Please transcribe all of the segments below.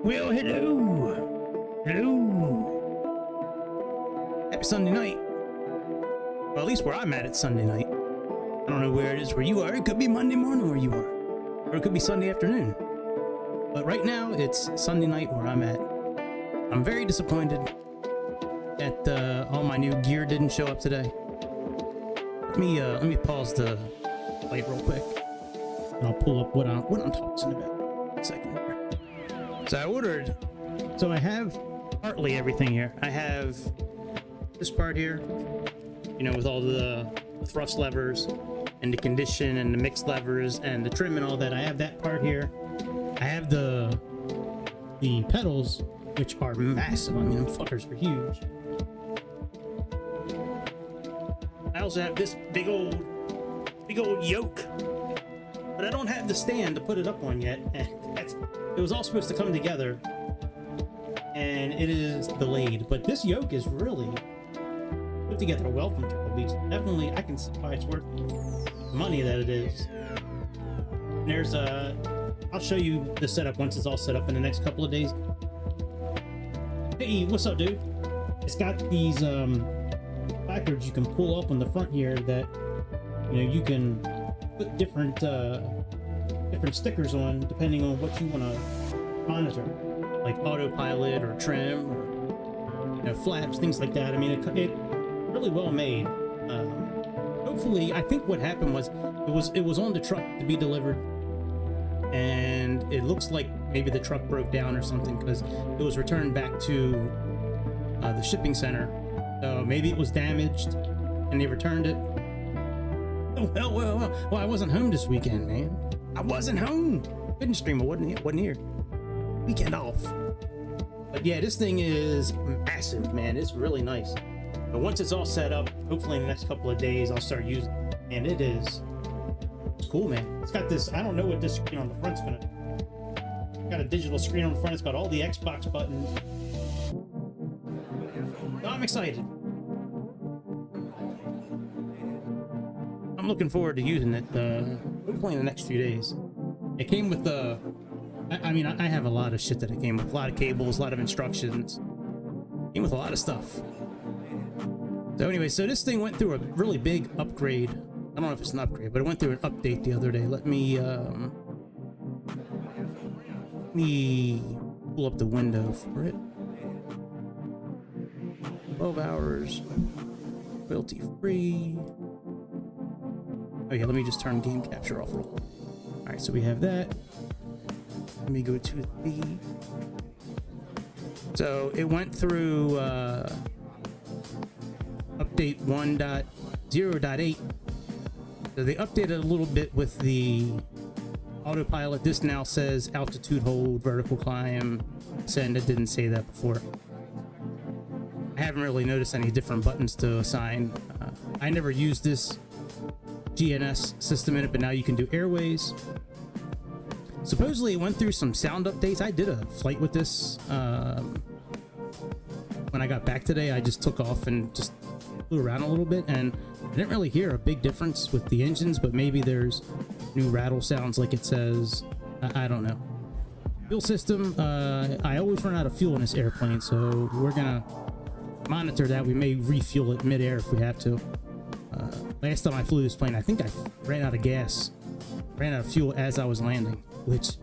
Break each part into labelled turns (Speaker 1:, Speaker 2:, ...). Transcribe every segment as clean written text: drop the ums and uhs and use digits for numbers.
Speaker 1: Well, hello. Hello. Happy Sunday night. Well, at least where I'm at, it's Sunday night. I don't know where it is where you are. It could be Monday morning where you are. Or it could be Sunday afternoon. But right now, it's Sunday night where I'm at. I'm very disappointed that all my new gear didn't show up today. Let me pause the light real quick. And I'll pull up what I'm talking about. A second here. So I ordered, so I have partly everything here. I have this part here, you know, with all the thrust levers and the condition and the mixed levers and the trim and all that. I have that part here. I have the pedals, which are massive. I mean, them fuckers are huge. I also have this big old yoke, but I don't have the stand to put it up on yet. It was all supposed to come together, and it is delayed. But this yoke is really put together well from Turtle Beach. Definitely, I can see why it's worth the money that it is. And there's I'll show you the setup once it's all set up in the next couple of days. Hey, what's up, dude? It's got these placards you can pull up on the front here that, you know, you can put different stickers on depending on what you want to monitor, like autopilot or trim or, you know, flaps, things like that. I mean, it really well made. Hopefully, I think what happened was it was on the truck to be delivered, and it looks like maybe the truck broke down or something because it was returned back to the shipping center. So maybe it was damaged and they returned it. Oh, well, I wasn't home this weekend, man. I wasn't home. Couldn't stream. I wasn't here. Weekend off. But yeah, this thing is massive, man. It's really nice. But once it's all set up, hopefully in the next couple of days, I'll start using it. And it's cool, man. It's got this, I don't know what this screen on the front's gonna do. Got a digital screen on the front. It's got all the Xbox buttons. So I'm excited. I'm looking forward to using it, hopefully in the next few days. It came with I mean, I have a lot of shit that it came with. A lot of cables, a lot of instructions. It came with a lot of stuff. So anyway, so this thing went through a really big upgrade. I don't know if it's an upgrade, but it went through an update the other day. Let me pull up the window for it. 12 hours, royalty free. Oh yeah, let me just turn game capture off real quick. All right, so we have that. Let me go to the. So it went through update 1.0.8. So they updated a little bit with the autopilot. This now says altitude hold, vertical climb, ascend. It didn't say that before. I haven't really noticed any different buttons to assign. I never used this GNS system in it, but now you can do airways. Supposedly it went through some sound updates. I did a flight with this when I got back today. I just took off and just flew around a little bit, and I didn't really hear a big difference with the engines, but maybe there's new rattle sounds like it says. I don't know. Fuel system, I always run out of fuel in this airplane, so we're gonna monitor that. We may refuel it mid-air if we have to. Last time I flew this plane, I think I ran out of gas, ran out of fuel as I was landing, which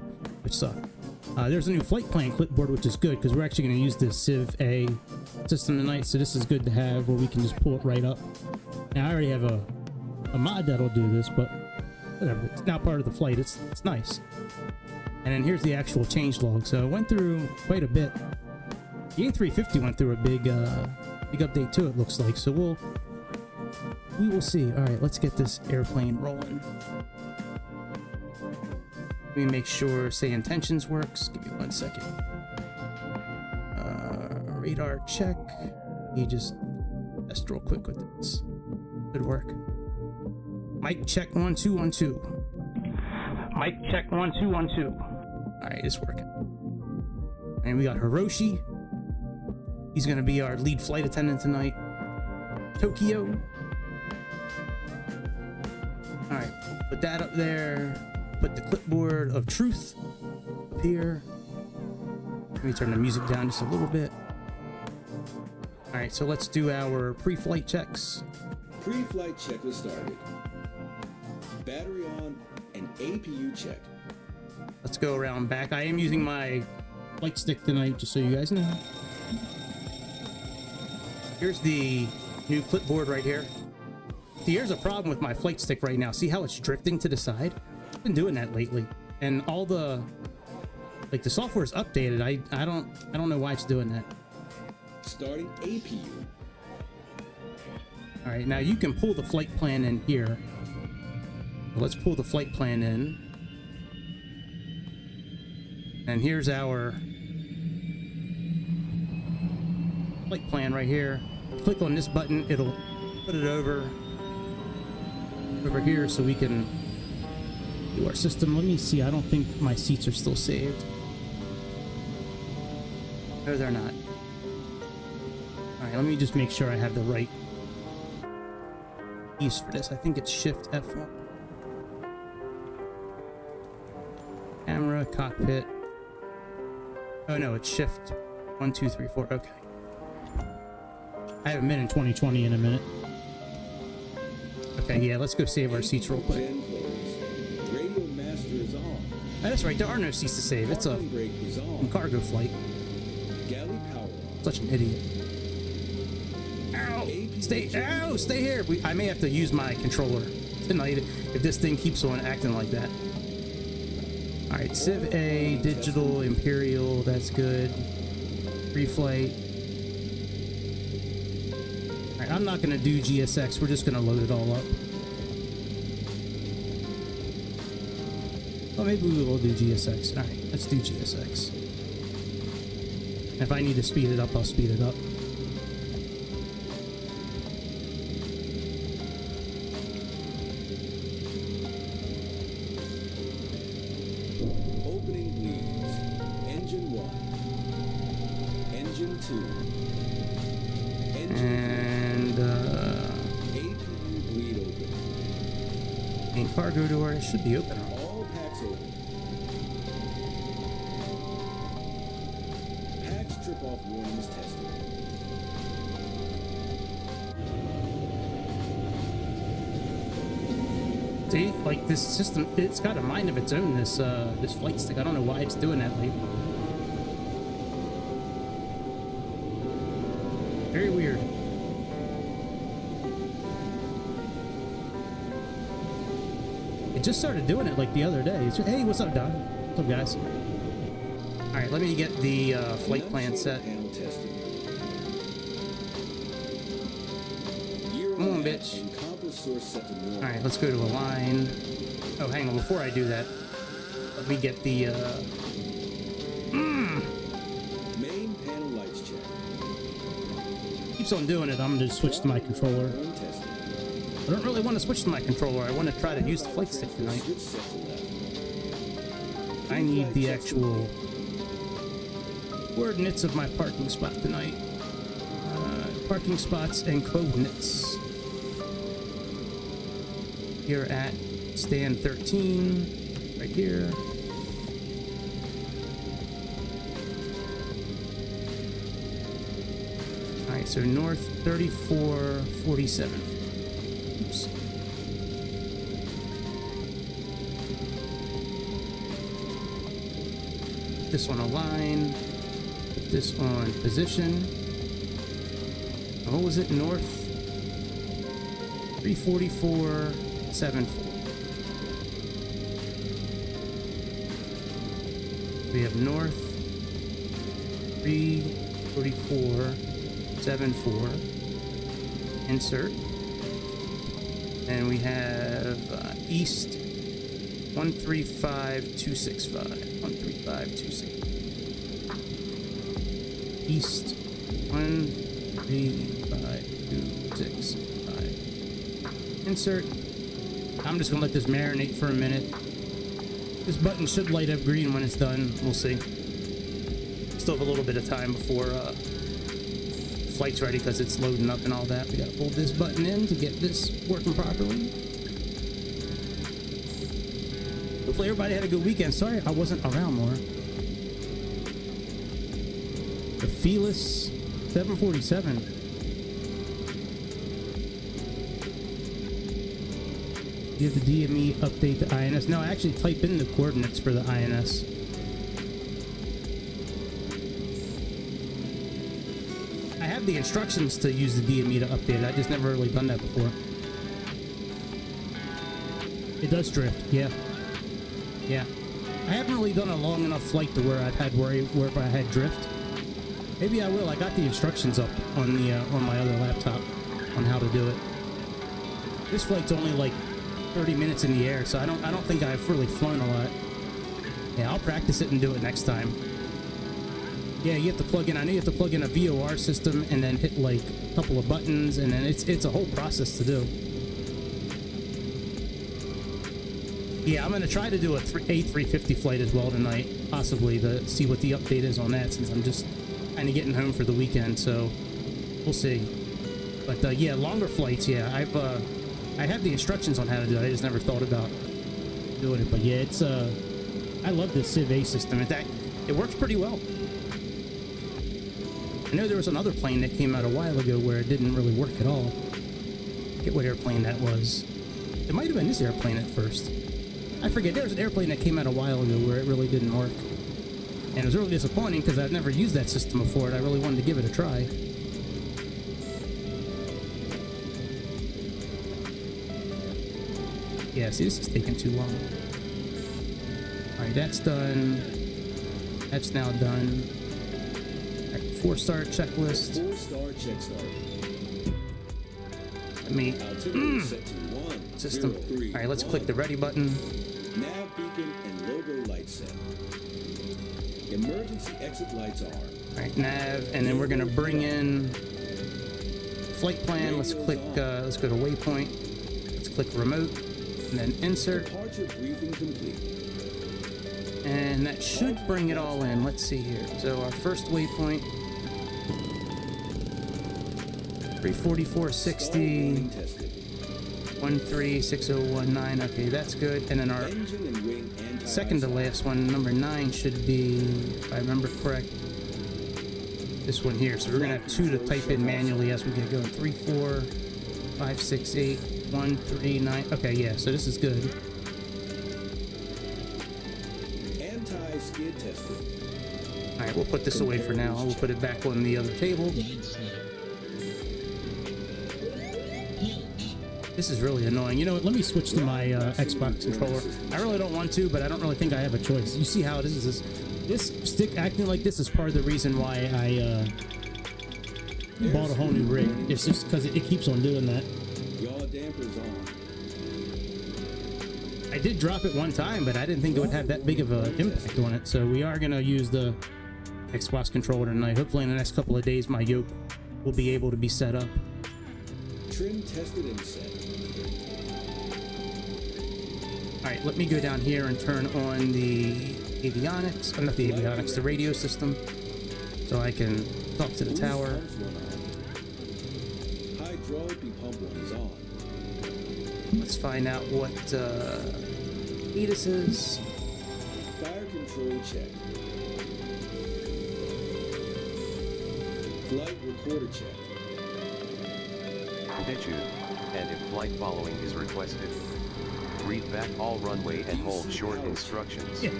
Speaker 1: sucked. There's a new flight plan clipboard, which is good because we're actually going to use this Civ A system tonight, so this is good to have where we can just pull it right up. Now I already have a mod that'll do this, but whatever. It's now part of the flight. It's nice. And then here's the actual change log. So it went through quite a bit. The A350 went through a big update too, it looks like. So we will see. All right, let's get this airplane rolling. Let me make sure Sayintentions works. Give me 1 second. Radar check. You just test real quick with this. Should work. Mic check 1 2 1 2. Mic check 1 2 1 2. All right, it's working. And we got Hiroshi. He's gonna be our lead flight attendant tonight. Tokyo. All right, put that up there. Put the clipboard of truth up here. Let me turn the music down just a little bit. All right, so let's do our pre-flight checks.
Speaker 2: Pre-flight checklist started. Battery on and APU checked.
Speaker 1: Let's go around back. I am using my flight stick tonight, just so you guys know. Here's the new clipboard right here. See, here's a problem with my flight stick right now. See how it's drifting to the side? I've been doing that lately, and all the the software's updated. I don't know why it's doing that.
Speaker 2: Starting APU.
Speaker 1: All right, now you can pull the flight plan in here. Let's pull the flight plan in. And here's our flight plan right here. Click on this button, it'll put it over here so we can do our system. Let me see, I don't think my seats are still saved. No, they're not. All right, let me just make sure I have the right keys for this. I think it's Shift F1. Camera, cockpit. Oh no, it's Shift 1, 2, 3, 4. Okay. I haven't been in 2020 in a minute. Okay, yeah, let's go save our seats real quick.
Speaker 2: Radio master is on.
Speaker 1: Oh, that's right, there are no seats to save. It's a cargo flight.
Speaker 2: Galley power on.
Speaker 1: Such an idiot. Ow! Stay here! I may have to use my controller tonight if this thing keeps on acting like that. Alright, Civ A, Digital, Imperial, that's good. Pre-flight. Alright, I'm not gonna do GSX, we're just gonna load it all up. Well, maybe we will do GSX. Alright, let's do GSX. If I need to speed it up, I'll speed it up.
Speaker 2: Opening bleeds. Engine 1. Engine 2.
Speaker 1: And
Speaker 2: APU bleed open.
Speaker 1: main cargo door should be open.
Speaker 2: All packs open. Packs trip off warnings tested.
Speaker 1: See, like this system, it's got a mind of its own. This this flight stick. I don't know why it's doing that lately. Very weird. It just started doing it like the other day. It's just, hey, what's up, Don? What's up, guys? All right, let me get the flight plan set. Come on, bitch. All right, let's go to align. Oh, hang on. Before I do that, let me get the
Speaker 2: Main panel lights check.
Speaker 1: keeps on doing it. I'm gonna switch to my controller. I don't really want to switch to my controller. I want to try to use the flight stick tonight. I need the actual coordinates of my parking spot tonight. Parking spots and coordinates. Here at stand 13, right here. All right, so north 3447. Oops. This one align. Put this on position. What was it? North 344.74. We have north 344.74. Insert. And we have east 135265. 135265. East 135265. Insert. I'm just gonna let this marinate for a minute. This button should light up green when it's done. We'll see. Still have a little bit of time before flight's ready because it's loading up and all that. We gotta pull this button in to get this working properly. Hopefully everybody had a good weekend. Sorry I wasn't around more. The Felis 747. Give the DME update the INS. No, I actually type in the coordinates for the INS. I have the instructions to use the DME to update it. I just never really done that before. It does drift, yeah. Yeah. I haven't really done a long enough flight to where I've had worry where if I had drift. Maybe I will. I got the instructions up on the on my other laptop on how to do it. This flight's only like 30 minutes in the air, so I don't think I've really flown a lot. Yeah, I'll practice it and do it next time. Yeah, you have to plug in. I know you have to plug in a VOR system and then hit like a couple of buttons, and then it's a whole process to do. Yeah, I'm gonna try to do a A350 flight as well tonight, possibly to see what the update is on that, since I'm just kind of getting home for the weekend. So we'll see. But yeah, longer flights. Yeah, I have the instructions on how to do it. I just never thought about doing it. But yeah, it's I love this Civ A system. In fact, it works pretty well. I know there was another plane that came out a while ago where it didn't really work at all. I forget what airplane that was. It might have been this airplane at first. I forget. There was an airplane that came out a while ago where it really didn't work. And it was really disappointing because I've never used that system before and I really wanted to give it a try. Yeah, see, this is taking too long. Alright, that's done. That's now done. Alright, 4-star checklist.
Speaker 2: 4-star check start.
Speaker 1: Let me...
Speaker 2: Altimeter set to 1,
Speaker 1: System.
Speaker 2: 0, 3,
Speaker 1: Alright, let's
Speaker 2: 1.
Speaker 1: click the ready button.
Speaker 2: Nav beacon and logo light set. Emergency exit lights are.
Speaker 1: Alright, nav, and then we're gonna bring in flight plan. Let's click, let's go to waypoint. Let's click remote, and then insert.
Speaker 2: Departure briefing complete.
Speaker 1: And that should bring it all in. Let's see here. So our first waypoint, 344.60, 136019. Okay, that's good. And then our second to last one, number 9, should be, if I remember correct, this one here. So we're gonna have 2 to type in manually as we get going. 34568 Okay, yeah. So this is good.
Speaker 2: Anti-skid testing.
Speaker 1: All right, we'll put this away for now. We'll put it back on the other table. This is really annoying. You know what? Let me switch to my Xbox controller. I really don't want to, but I don't really think I have a choice. You see how it is? This stick acting like this is part of the reason why I bought a whole new rig. It's just because it keeps on doing that.
Speaker 2: Yaw dampers on.
Speaker 1: I did drop it one time, but I didn't think it would have that big of an impact on it. So we are going to use the Xbox controller tonight. Hopefully in the next couple of days, my yoke will be able to be set up.
Speaker 2: Trim tested and set.
Speaker 1: Alright, let me go down here and turn on the avionics, not the avionics, the radio system, so I can talk to the tower.
Speaker 2: Hydraulic pump one is on.
Speaker 1: Let's find out what ATIS is.
Speaker 2: Fire control check. Flight recorder check.
Speaker 3: Attitude, and if flight following is requested, read back all runway and hold short instructions.
Speaker 1: Yeah,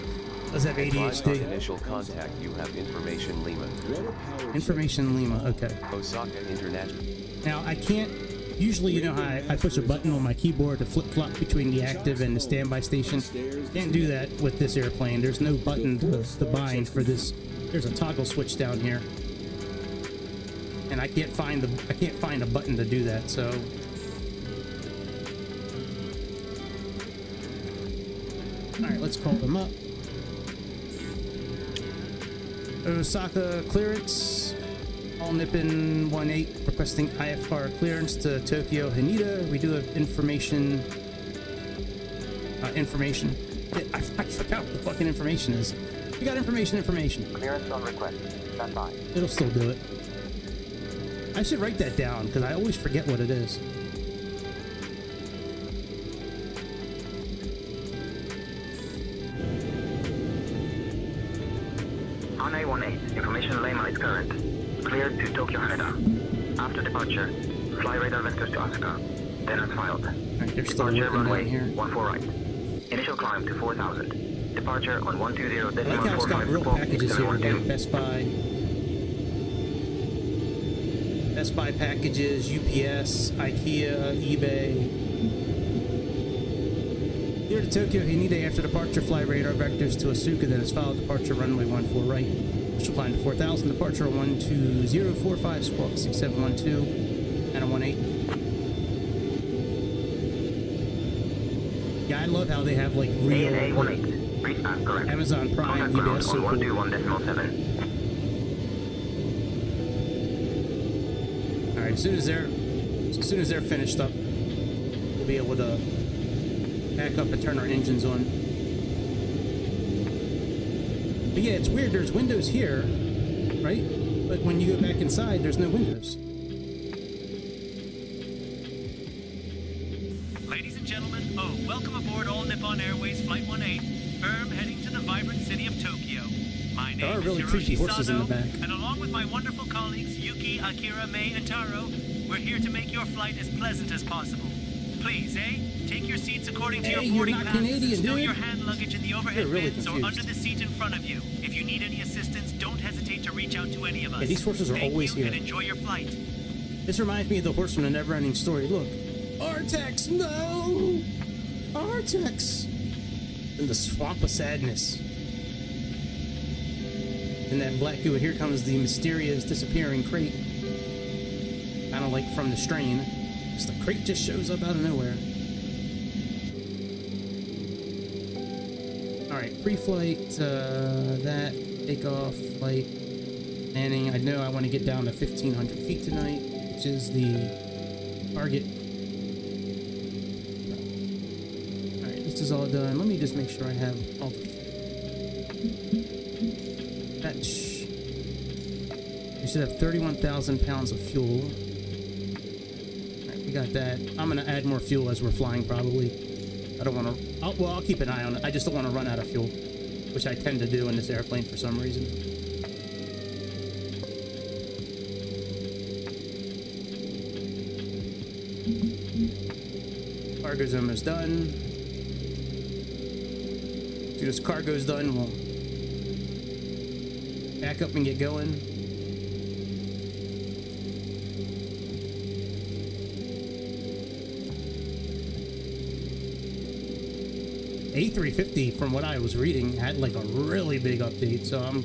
Speaker 1: does have
Speaker 3: Advise on
Speaker 1: ADHD.
Speaker 3: initial contact you have information Lima.
Speaker 1: Information Lima, okay.
Speaker 3: Osaka International.
Speaker 1: Now I can't, usually you know how I push a button on my keyboard to flip-flop between the active and the standby station. Can't do that with this airplane. There's no button to bind for this. There's a toggle switch down here. And I can't find a button to do that, so alright, let's call them up. Osaka clearance. All Nippon 18 requesting IFR clearance to Tokyo Haneda. We do have information. Information. I forgot what the fucking information is. We got information.
Speaker 4: Clearance on request. Stand by.
Speaker 1: It'll still do it. I should write that down because I always forget what it is.
Speaker 4: ANA18. Information Lima is current. Cleared to Tokyo Haneda. After departure, fly radar vectors to Osaka. Then as filed.
Speaker 1: Alright, they're still
Speaker 4: Departure
Speaker 1: working down
Speaker 4: runway
Speaker 1: here.
Speaker 4: 14 right. Initial climb to 4,000. Departure on 120.
Speaker 1: I like how it's got real packages here, like Best Buy packages, UPS, IKEA, eBay. Here to Tokyo Haneda after departure, fly radar vectors to Asuka, then as followed departure runway 14 right. Initial climb to 4,000, departure 12045 squawk 6712 and a 18. Yeah, I love how they have like real
Speaker 4: ANA18. Reach path correct.
Speaker 1: Amazon Prime,
Speaker 4: Contact
Speaker 1: eBay,
Speaker 4: ground
Speaker 1: so
Speaker 4: on
Speaker 1: cool.
Speaker 4: 121.7.
Speaker 1: Alright, as soon as they're finished up, we'll be able to back up and turn our engines on. But yeah, it's weird, there's windows here, right? But when you go back inside, there's no windows.
Speaker 5: Ladies and gentlemen, welcome aboard All Nippon Airways Flight 18, heading to the vibrant city of Tokyo. My
Speaker 1: There are
Speaker 5: name
Speaker 1: really
Speaker 5: is
Speaker 1: creepy
Speaker 5: Hiroshi
Speaker 1: horses in the
Speaker 5: Sado,
Speaker 1: back.
Speaker 5: and along with my wonderful colleagues Yuki, Akira, Mei, and Taro, we're here to make your flight as pleasant as possible. Please, take your seats according to
Speaker 1: Hey,
Speaker 5: your
Speaker 1: you're
Speaker 5: boarding
Speaker 1: not
Speaker 5: passes.
Speaker 1: Canadian,
Speaker 5: Stow
Speaker 1: dude.
Speaker 5: your hand luggage in the overhead
Speaker 1: You're really
Speaker 5: bins or
Speaker 1: confused.
Speaker 5: under the seat in front of you. If you need any assistance, don't hesitate to reach out to any of us.
Speaker 1: Yeah, these horses are
Speaker 5: Thank
Speaker 1: always
Speaker 5: you
Speaker 1: here.
Speaker 5: and enjoy your flight.
Speaker 1: This reminds me of the horse from the Never-Ending Story. Look, Artex, no, Artex, in the swamp of sadness. In that black goo, here comes the mysterious disappearing crate. Kind of like from The Strain. Just the crate just shows up out of nowhere. Alright, pre-flight, that, takeoff, flight, landing. I know I want to get down to 1,500 feet tonight, which is the target. Alright, this is all done. Let me just make sure I have all the... Fetch. We should have 31,000 pounds of fuel. Alright, we got that. I'm going to add more fuel as we're flying, probably. I don't want to... Well, I'll keep an eye on it. I just don't want to run out of fuel, which I tend to do in this airplane for some reason. Cargo's almost done. As soon as cargo's done, we'll back up and get going. A350, from what I was reading, had like a really big update, so I'm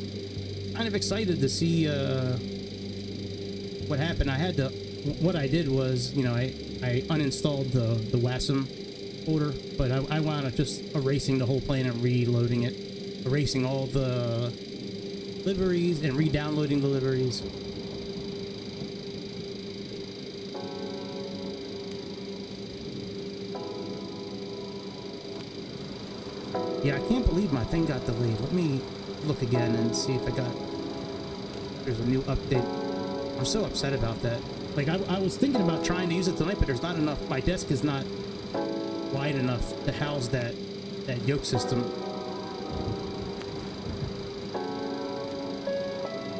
Speaker 1: kind of excited to see what happened. What I did was, you know, I uninstalled the WASM folder, but I wound up just erasing the whole plane and reloading it, erasing all the liveries and re-downloading the liveries. Yeah, I can't believe my thing got delayed. Let me look again and see if there's a new update. I'm so upset about that. Like, I was thinking about trying to use it tonight, but there's not enough. My desk is not wide enough to house that yoke system.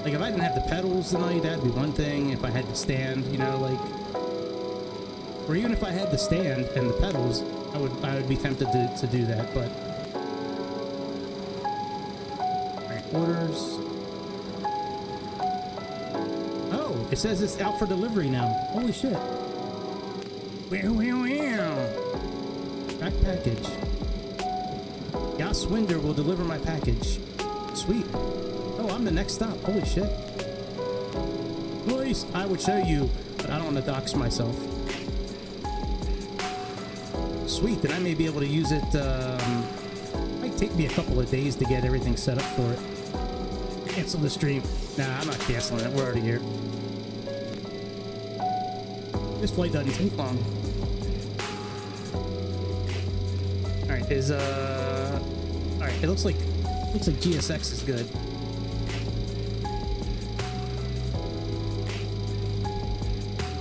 Speaker 1: Like, if I didn't have the pedals tonight, that'd be one thing. If I had the stand, you know, like... Or even if I had the stand and the pedals, I would be tempted to do that, but... Orders. Oh, it says it's out for delivery now. Holy shit. Track package. Yas Winder will deliver my package. Sweet. Oh, I'm the next stop. Holy shit. Nice. I would show you, but I don't want to dox myself. Sweet. Then I may be able to use it. Might take me a couple of days to get everything set up for it. Cancel the stream. Nah, I'm not canceling it. We're already here. This flight doesn't take long. Alright, alright, it looks like GSX is good.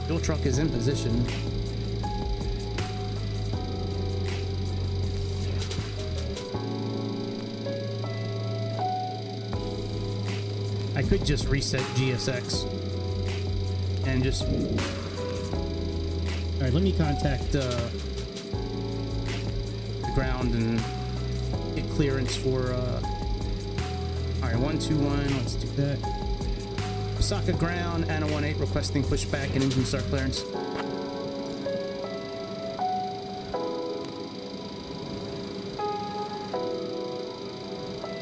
Speaker 1: Fuel truck is in position. I could just reset GSX and just. All right, let me contact the ground and get clearance for. All right, 121. Let's do that. Osaka ground, ANA18 requesting pushback and engine start clearance.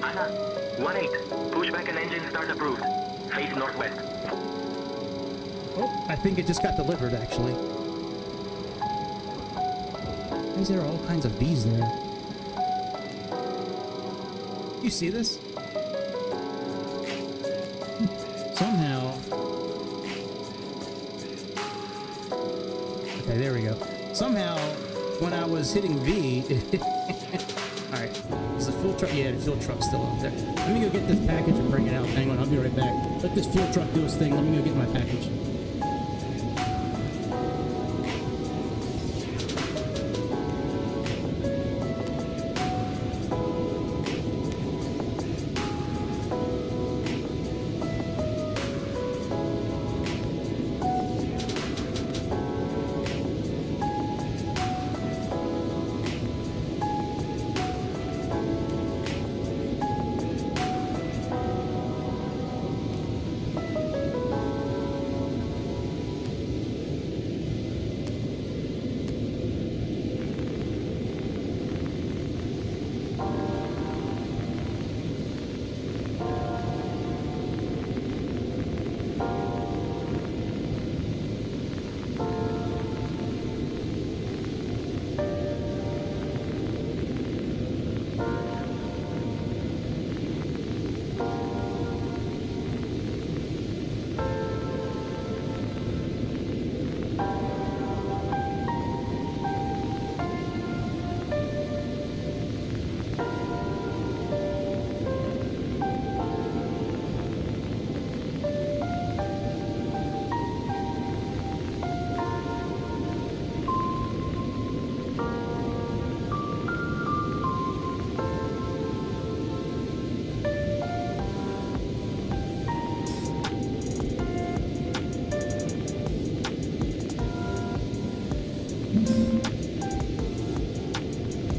Speaker 4: ANA18, pushback and engine start approved. Face northwest.
Speaker 1: Oh, I think it just got delivered, actually. Why is there all kinds of bees there? You see this? Somehow... Okay, there we go. Somehow, when I was hitting V... Alright, is the fuel truck... Yeah, the fuel truck's still out there. Let me go get this package and bring it out. Hang on, I'll be right back. Let this fuel truck do its thing. Let me go get my package.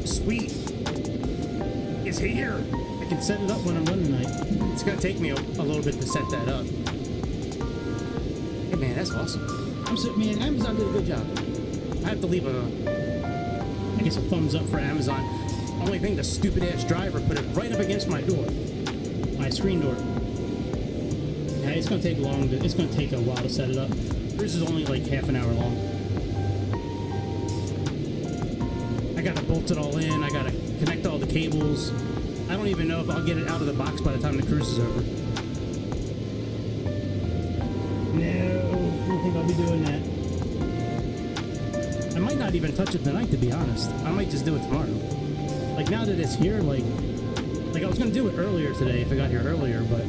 Speaker 1: Sweet. It's here. I can set it up when I'm running tonight. It's gonna take me a little bit to set that up. Hey man, that's awesome. Man, Amazon did a good job. I have to leave I guess a thumbs up for Amazon. Only thing, the stupid ass driver put it right up against my door. My screen door. Yeah, it's gonna take it's gonna take a while to set it up. This is only like half an hour long. I gotta bolt it all in. I gotta connect all the cables. I don't even know if I'll get it out of the box by the time the cruise is over. No, I don't think I'll be doing that. I might not even touch it tonight, to be honest. I might just do it tomorrow. Like, now that it's here, like I was gonna do it earlier today if I got here earlier, but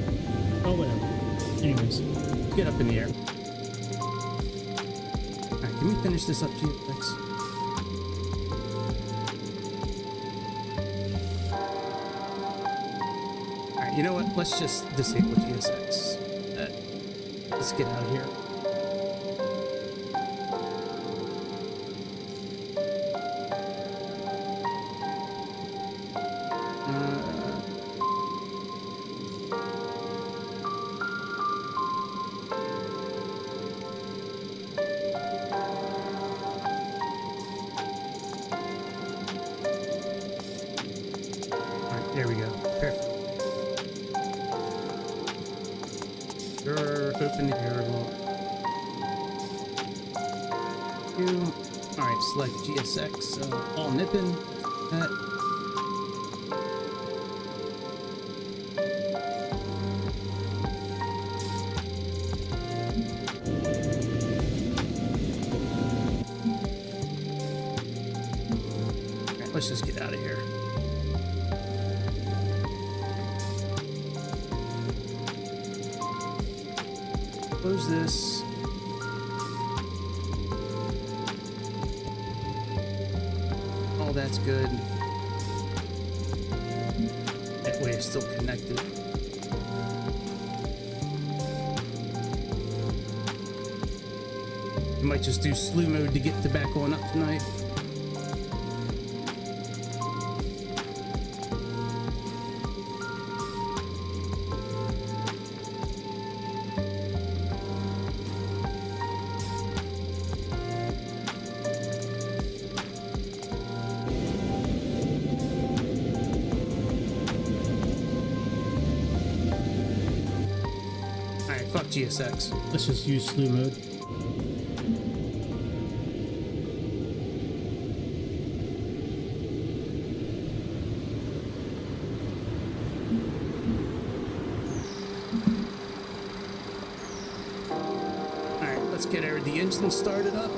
Speaker 1: oh, whatever. Anyways, let's get up in the air. All right, can we finish this up, GFX? You know what? Let's just disable GSX. Let's get out of here. All right, there we go. Perfect. Open the air lock. Alright, select GSX, all nipping. That. Alright, let's just get out of here. Close this. All that's good. That way it's still connected. We might just do slew mode to get the back on up tonight. Alright, fuck GSX. Let's just use slew mode. Get the engine started up.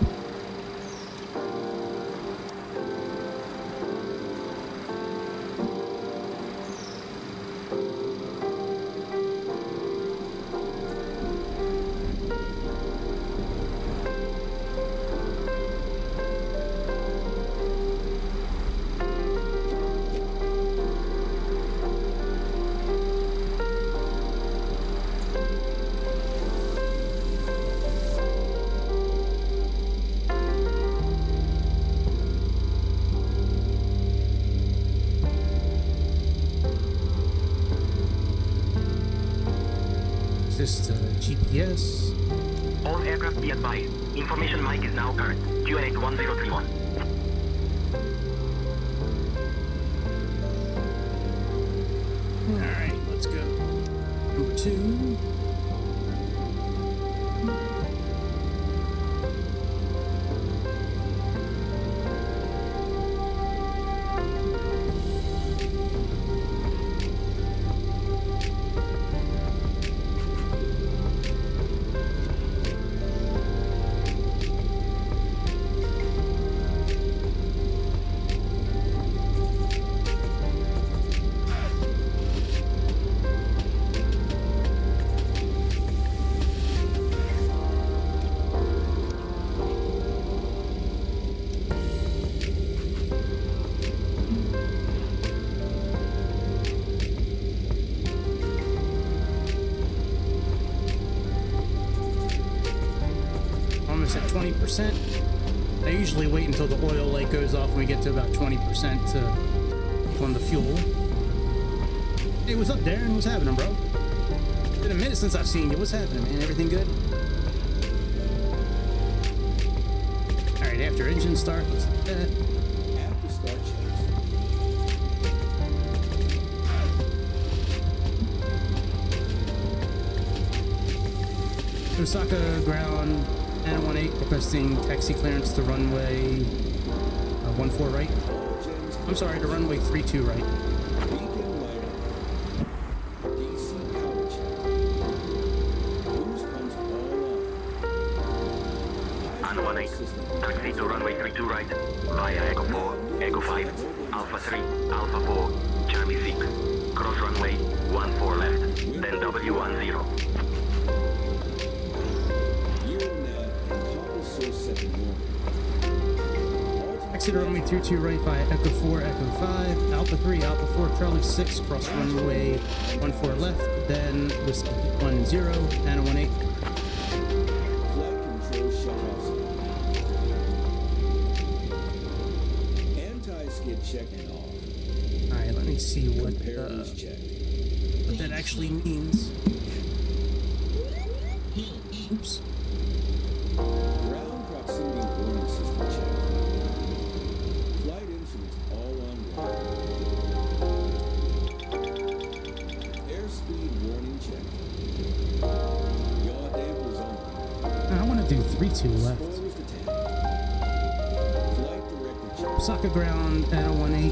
Speaker 1: Just GPS.
Speaker 4: All aircraft be advised. Information mic is now current. QNH1031.
Speaker 1: Alright, let's go. Number 2. At 20%. I usually wait until the oil light goes off when we get to about 20% to on the fuel. Hey, what's up, Darren? What's happening, bro? Been a minute since I've seen you. What's happening, man? Everything good? Alright, after engine start, let's do that.
Speaker 2: After start checks.
Speaker 1: Osaka ground. ANA18 requesting taxi clearance to runway 14 right. I'm sorry, to runway 32 right.
Speaker 2: Beacon light up. DC power check. Boost pumps all on.
Speaker 4: ANA18, taxi to runway 32 right, via Echo 4, Echo 5, Alpha 3, Alpha 4, Charlie 6, cross runway 14 left, then W10.
Speaker 1: Exit runway 32 right via Echo 4, Echo 5, Alpha 3, Alpha 4, Charlie 6, cross runway 14 left, then Whiskey 10, ANA18.
Speaker 2: Flight control shutoffs. Anti-skid check and off.
Speaker 1: Alright, let me see what
Speaker 2: Comparisons check.
Speaker 1: that actually means. Oops.
Speaker 2: Ground proximity warning system check. Flight instruments all on board. Airspeed warning check. Yaw dampers on.
Speaker 1: I want to do 3-2 left.
Speaker 2: Spoilers to 10. Flight director check.
Speaker 1: Osaka ground ANA18.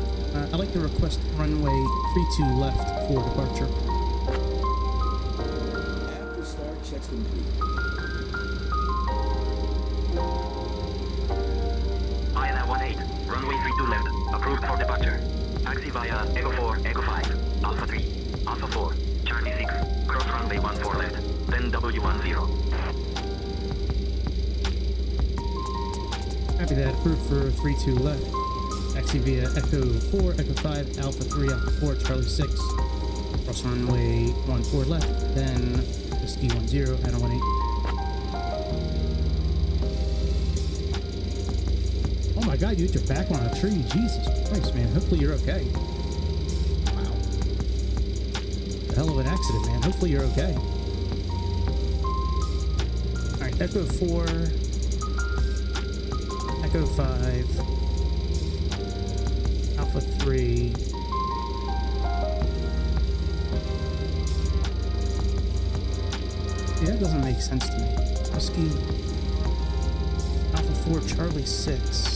Speaker 1: I'd like to request runway 32 left for departure.
Speaker 2: After start checks complete.
Speaker 4: ANA18, runway 32 left, approved for departure. Taxi via Echo 4, Echo 5, Alpha 3, Alpha 4, Charlie 6, cross runway 14 left, then W10.
Speaker 1: Copy that, approved for 3-2 left. Taxi via Echo 4, Echo 5, Alpha 3, Alpha 4, Charlie 6, cross runway 14 left, then Whiskey 10, ANA18. my god, you hit your back on a tree. Jesus Christ, man. Hopefully you're okay. Wow. A hell of an accident, man. Hopefully you're okay. Alright, Echo 4. Echo 5. Alpha 3. Yeah, that doesn't make sense to me. Whiskey. Alpha 4, Charlie 6.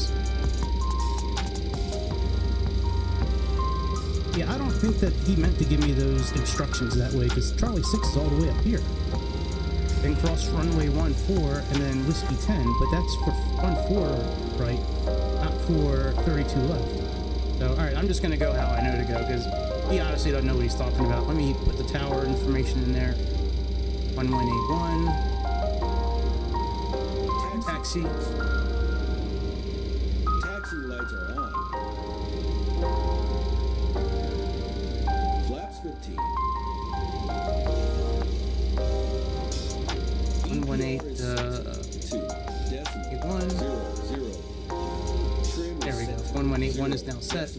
Speaker 1: Yeah, I don't think that he meant to give me those instructions that way, because Charlie 6 is all the way up here. Then cross runway 14 and then whiskey 10, but that's for 14 right, not for 32 left. So, alright, I'm just going to go how I know to go, because he obviously doesn't know what he's talking about. Let me put the tower information in there. 1181. Taxi.
Speaker 2: Taxi lights are on. Flaps 15.
Speaker 1: 118, 81. There we go. 1181 is now set.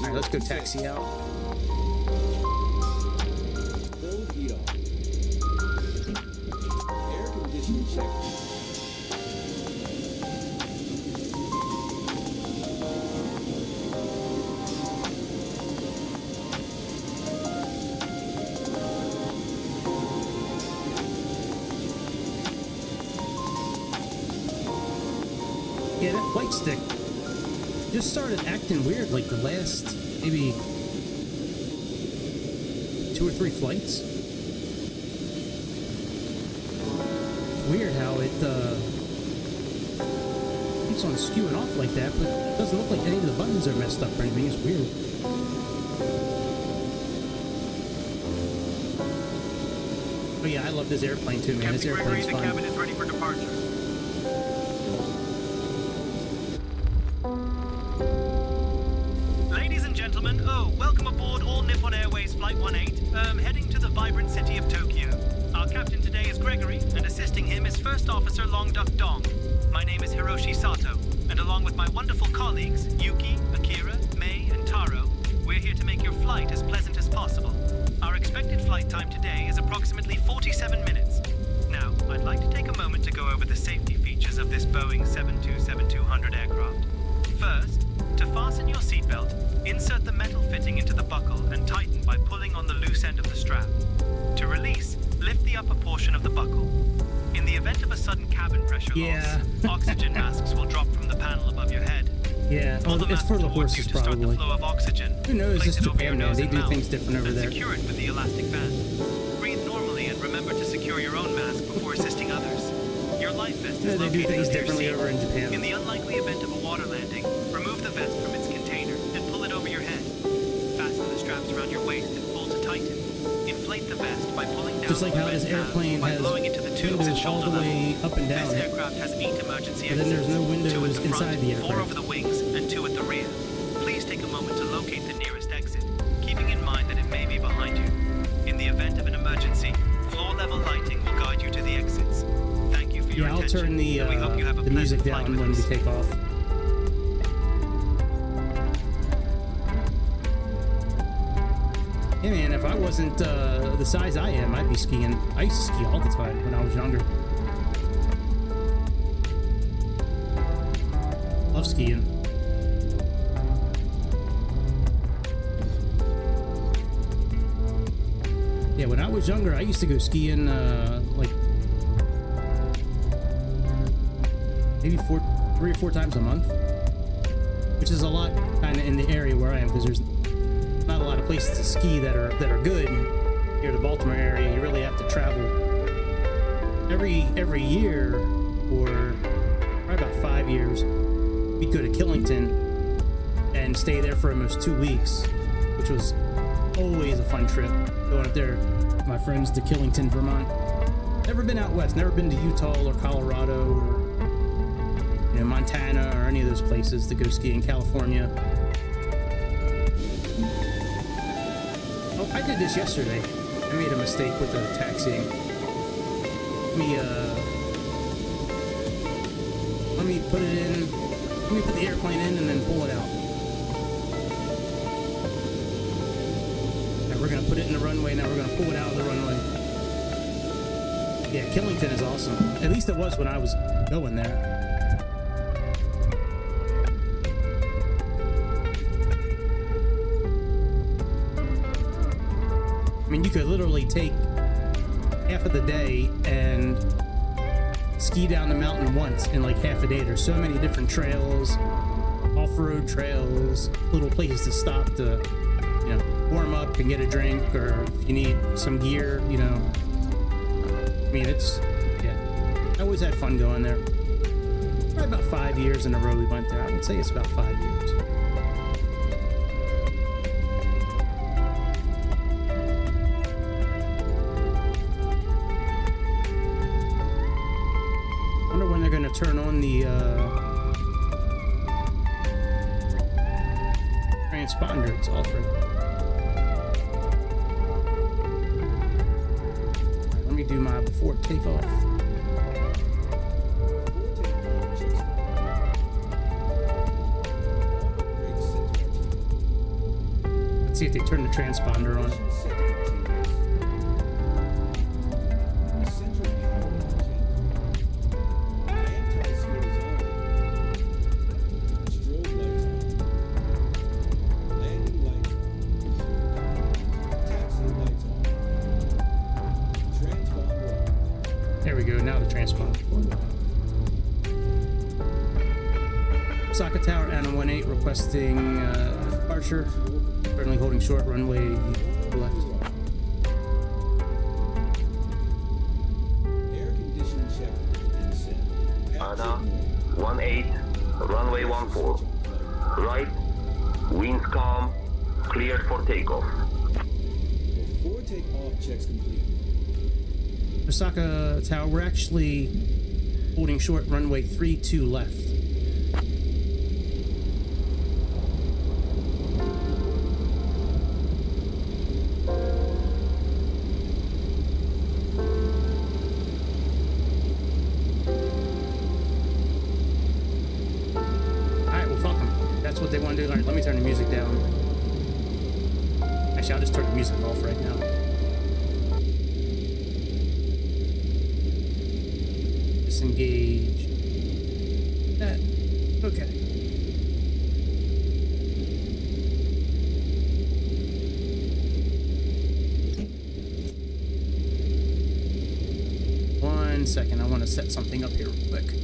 Speaker 1: Alright, let's go taxi out.
Speaker 2: Hold heat on. Air conditioning check.
Speaker 1: Yeah, that flight stick just started acting weird like the last maybe 2 or 3 flights. It's weird how it keeps on skewing off like that, but it doesn't look like any of the buttons are messed up or anything. It's weird. Oh yeah, I love this airplane too, man. This
Speaker 5: Captain Gregory,
Speaker 1: airplane's
Speaker 5: the
Speaker 1: fun.
Speaker 5: cabin is ready for departure. Ladies and gentlemen, welcome aboard all Nippon Airways Flight 18, heading to the vibrant city of Tokyo. Our captain today is Gregory, and assisting him is First Officer Long Duck Dong. My name is Hiroshi Sato, and along with my wonderful colleagues, Yuki, Akira, Mei, and Taro, we're here to make your flight as pleasant as possible. Our expected flight time today is approximately 47 minutes. Now, I'd like to take a moment to go over the safety features of this Boeing 727-200 aircraft. First, to fasten your seatbelt, insert the metal fitting into the buckle and tighten by pulling on the loose end of the strap. To release, lift the upper portion of the buckle. In the event of a sudden cabin pressure loss, oxygen masks will drop from the panel above your head.
Speaker 1: Yeah, well, it's for the horses
Speaker 5: to start the
Speaker 1: probably.
Speaker 5: flow of oxygen.
Speaker 1: Who knows?
Speaker 5: Place
Speaker 1: This
Speaker 5: it over your
Speaker 1: Japan, man.
Speaker 5: nose
Speaker 1: They
Speaker 5: and
Speaker 1: do
Speaker 5: mouth,
Speaker 1: things different over
Speaker 5: and
Speaker 1: there.
Speaker 5: secure it with the elastic band. Breathe normally and remember to secure your own mask before assisting others. Your life vest
Speaker 1: Yeah,
Speaker 5: is
Speaker 1: they do
Speaker 5: located
Speaker 1: things
Speaker 5: under your
Speaker 1: differently
Speaker 5: seat.
Speaker 1: over in Japan.
Speaker 5: In the unlikely event of a water landing, remove the vest from its container and pull it over your head. Fasten the straps around your waist and pull to tighten. Inflate the vest by pulling down
Speaker 1: Just like
Speaker 5: the
Speaker 1: how this
Speaker 5: vest tab
Speaker 1: airplane
Speaker 5: by
Speaker 1: has
Speaker 5: blowing into the tubes
Speaker 1: windows
Speaker 5: at
Speaker 1: all
Speaker 5: shoulder
Speaker 1: the
Speaker 5: level.
Speaker 1: way up and down.
Speaker 5: This aircraft has 8 emergency
Speaker 1: But then there's
Speaker 5: exits.
Speaker 1: no windows
Speaker 5: 2 at the front,
Speaker 1: inside the
Speaker 5: 4
Speaker 1: aircraft.
Speaker 5: over the wings, and 2 at the rear. Please take a moment to locate the nearest exit, keeping in mind that it may be behind you. In the event of an emergency, floor-level lighting will guide you to the exits. Thank you for your
Speaker 1: Yeah, I'll
Speaker 5: attention,
Speaker 1: turn the
Speaker 5: and we hope you have a
Speaker 1: music
Speaker 5: pleasant flight
Speaker 1: down
Speaker 5: with
Speaker 1: when we
Speaker 5: us.
Speaker 1: take off. Yeah, man, if I wasn't the size I am, I'd be skiing. I used to ski all the time when I was younger. Love skiing. Yeah, when I was younger, I used to go skiing like maybe 3 or 4 times a month, which is a lot kind of in the area where I am, because there's not a lot of places to ski that are good here in the Baltimore area. You really have to travel every year, or probably about 5 years. We'd go to Killington and stay there for almost 2 weeks, which was always a fun trip. Going up there with my friends to Killington, Vermont. Never been out west, never been to Utah or Colorado or Montana or any of those places to go ski in California. Oh, I did this yesterday. I made a mistake with the taxiing. Let me put it in Let me put the airplane in and then pull it out. And we're gonna put it in the runway. Now we're gonna pull it out of the runway. Yeah, Killington is awesome. At least it was when I was going there. I mean, you could literally take half of the day and ski down the mountain once in like half a day. There's so many different trails, off-road trails, little places to stop to, you know, warm up and get a drink, or if you need some gear, you know. I mean, it's, yeah, I always had fun going there. Probably about 5 years in a row we went there. I would say it's about 5 years. Wonder when they're going to turn on the transponder. It's offered. Let me do my before takeoff. Let's see if they turn the transponder on. Osaka Tower, ANA18 requesting departure. Currently holding short, runway left.
Speaker 2: Air conditioning check and set.
Speaker 4: ANA18, runway 14. Right, winds calm, cleared for takeoff.
Speaker 2: Before takeoff checks complete.
Speaker 1: Osaka Tower, we're actually holding short, runway 32 left. Let me turn the music down. Actually, I'll just turn the music off right now. Disengage. That. Okay. One second. I want to set something up here real quick.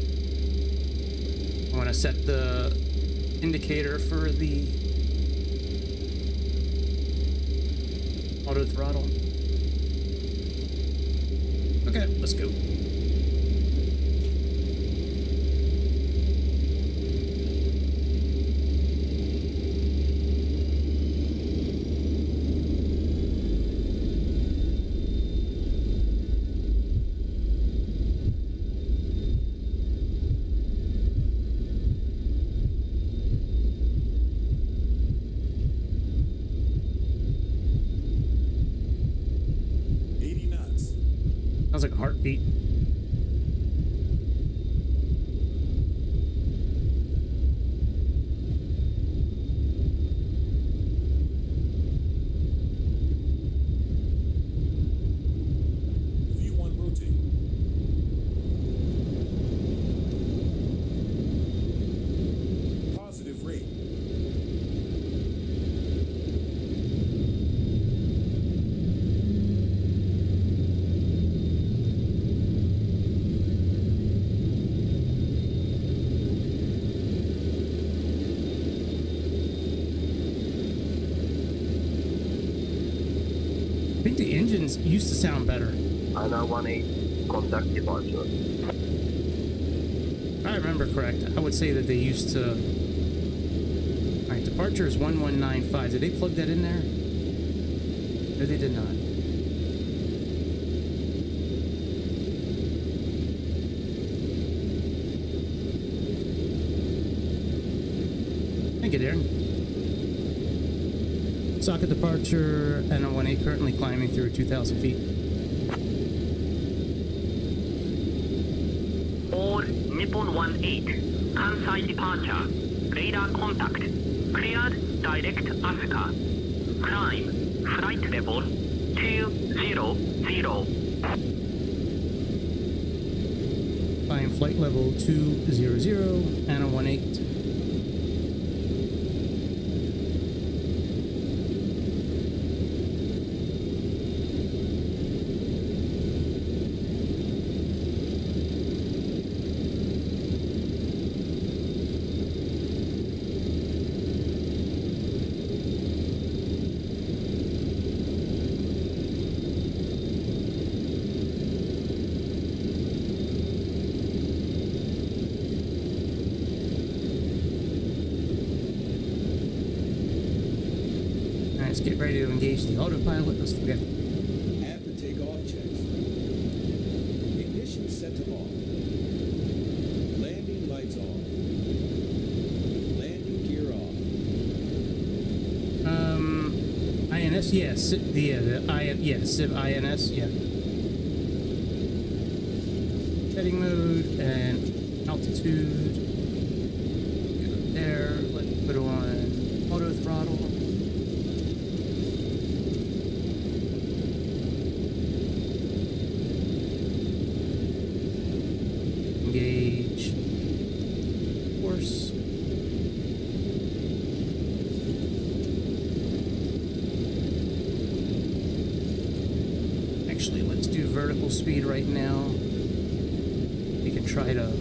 Speaker 1: I want to set the indicator for the auto throttle. Okay, let's go. Sounds like a heartbeat.
Speaker 2: V1 rotate. Positive rate.
Speaker 1: I think the engines used to sound better.
Speaker 4: ANA18, contact departure.
Speaker 1: If I remember correct, I would say that they used to... Alright, departure is 1195. Did they plug that in there? No, they did not. Thank you, Darren. Osaka departure, ANA18 currently climbing through 2,000 feet.
Speaker 4: All Nippon 18. Kansai departure. Radar contact. Cleared. Direct Asuka. Climb. Flight level 200.
Speaker 1: Climb flight level 200, ANA18. Let's get ready to engage the autopilot. Let's forget.
Speaker 2: After takeoff checks. Ignition set to off. Landing lights off. Landing gear off.
Speaker 1: INS, yes. The Civ INS, yeah. Heading mode and altitude. Get up there. Let's put on auto throttle. Engage course. Actually, let's do vertical speed right now. We can try to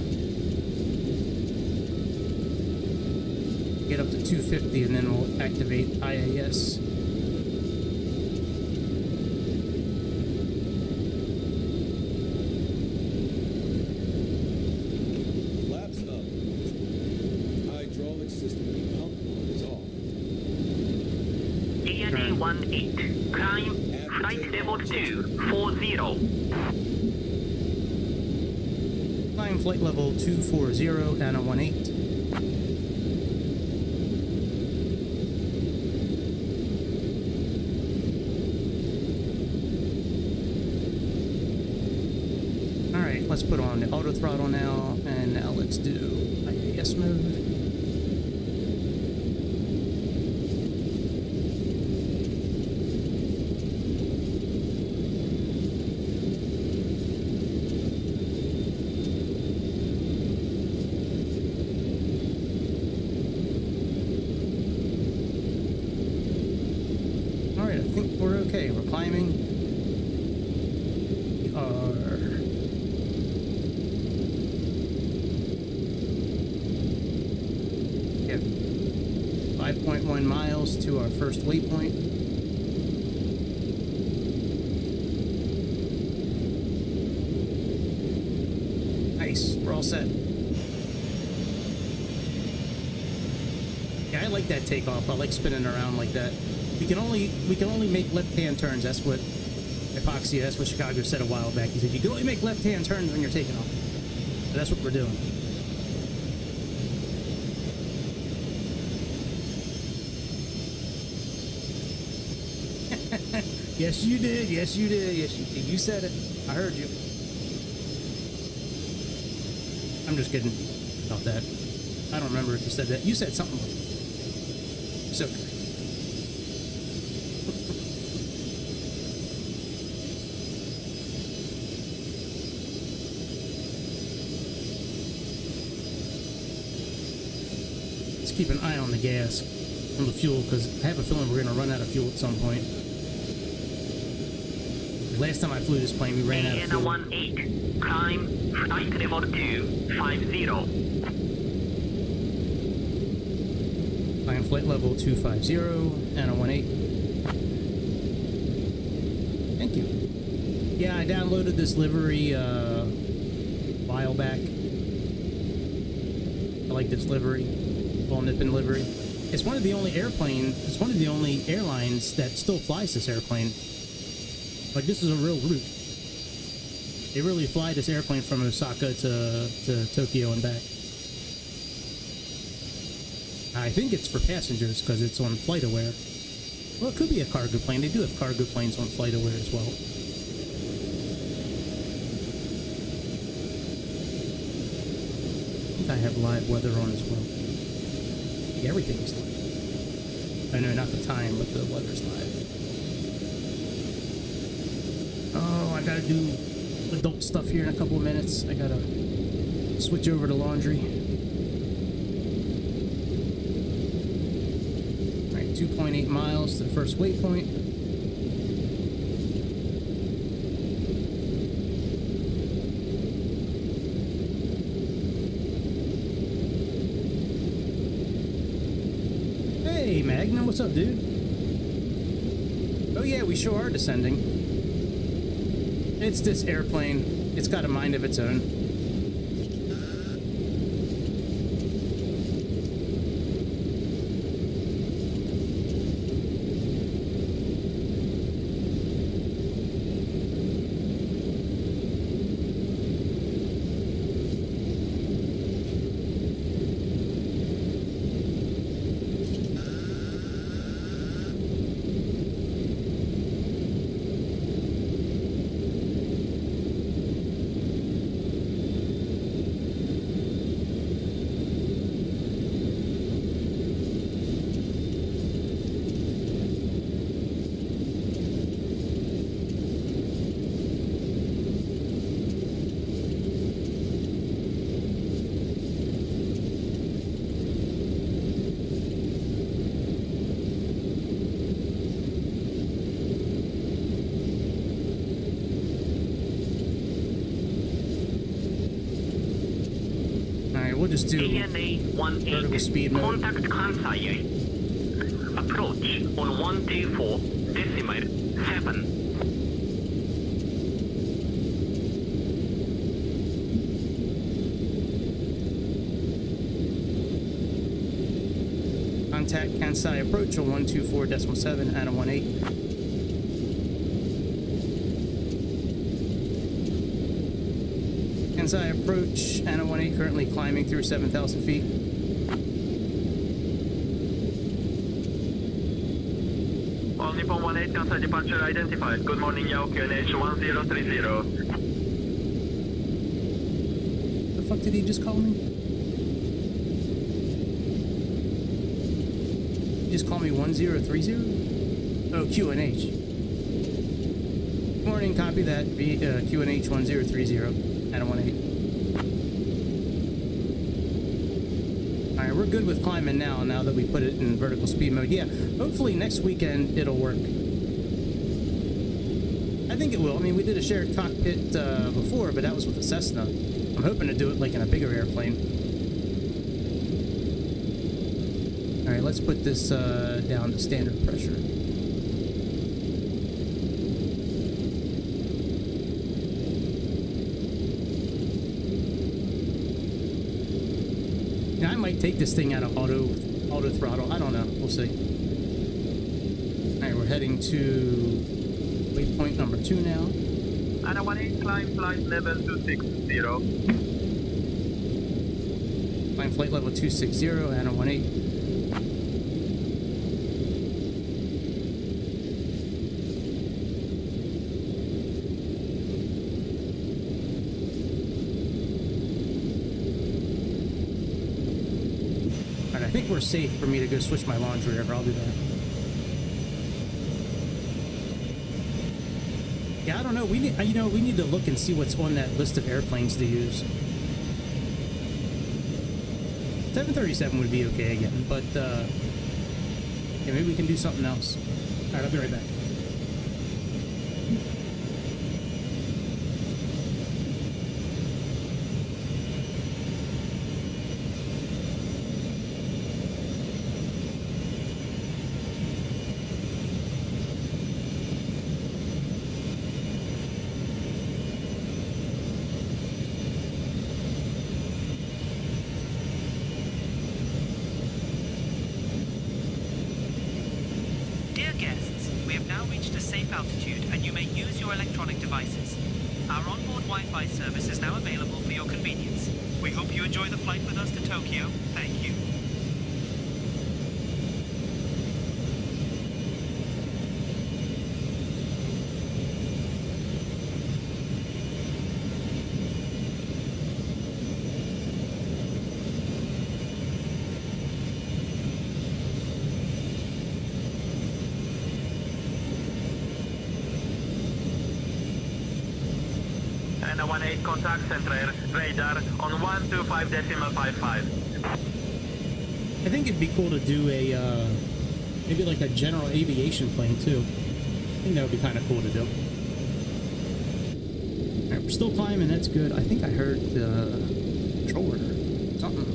Speaker 1: get up to 250 and then we'll activate IAS.
Speaker 2: Flaps up. Hydraulic system pump is off.
Speaker 4: ANA18. Climb. Flight level 240.
Speaker 1: Climb flight level 240, ANA18. Alright, let's put on the auto throttle now, and now let's do IAS mode. Alright, I think we're okay. We're climbing. We are... Yeah. 5.1 miles to our first waypoint. Nice. We're all set. Yeah, I like that takeoff. I like spinning around like that. We can only make left-hand turns. That's what Epoxy, that's what Chicago said a while back. He said you can only make left-hand turns when you're taking off. So that's what we're doing. Yes, you did. Yes, you did. Yes, you did. You said it. I heard you. I'm just kidding about that. I don't remember if you said that. You said something like that. It's okay. Let's keep an eye on the gas, on the fuel, because I have a feeling we're going to run out of fuel at some point. Last time I flew this plane, we ran out of fuel.
Speaker 4: ANA18. Climb. Flight level 250.
Speaker 1: Climb flight level 250, ANA18. Thank you. Yeah, I downloaded this livery a while back. I like this livery, Ball Nippon livery. It's one of the only airlines that still flies this airplane. Like, this is a real route. They really fly this airplane from Osaka to Tokyo and back. I think it's for passengers because it's on FlightAware. Well, it could be a cargo plane. They do have cargo planes on FlightAware as well. I have live weather on as well. Yeah, everything is live. I know, not the time, but the weather's live. Oh, I gotta do adult stuff here in a couple of minutes. I gotta switch over to laundry. Alright, 2.8 miles to the first waypoint. Hey, Magnum, what's up, dude? Oh yeah, we sure are descending. It's this airplane. It's got a mind of its own. We'll just do vertical speed mode.
Speaker 4: Contact Kansai. Approach on 124.7.
Speaker 1: Contact Kansai approach on 124.7, ANA18. Kansai approach, ANA18 currently climbing through 7,000 feet.
Speaker 4: All Nippon 18 Kansai departure identified. Good morning, Yaoki NH1030.
Speaker 1: The fuck did he just call me? He just called me 1030? Oh, QNH. Morning, copy that. QNH 1030. ANA18. Alright, we're good with climbing now that we put it in vertical speed mode. Yeah, hopefully next weekend it'll work. I think it will. I mean, we did a shared cockpit before, but that was with a Cessna. I'm hoping to do it like in a bigger airplane. Alright, let's put this down to standard pressure. I might take this thing out of auto throttle. I don't know. We'll see. Alright, we're heading to waypoint number 2 now.
Speaker 4: ANA18 climb flight level 260.
Speaker 1: Climb flight level 260, ANA18. I think we're safe for me to go switch my laundry over. I'll do that. Yeah, I don't know. We need to look and see what's on that list of airplanes to use. 737 would be okay again, but yeah, maybe we can do something else. All right, I'll be right back.
Speaker 5: Dear guests, we have now reached a safe altitude and you may use your electronic devices. Our onboard Wi-Fi service is now available for your convenience. We hope you enjoy the flight with us to Tokyo. Thank you.
Speaker 4: ANA18 contact center radar on 125.55.
Speaker 1: I think it'd be cool to do a, maybe like a general aviation plane too. I think that would be kind of cool to do. Alright, we're still climbing, that's good. I think I heard the controller. Something.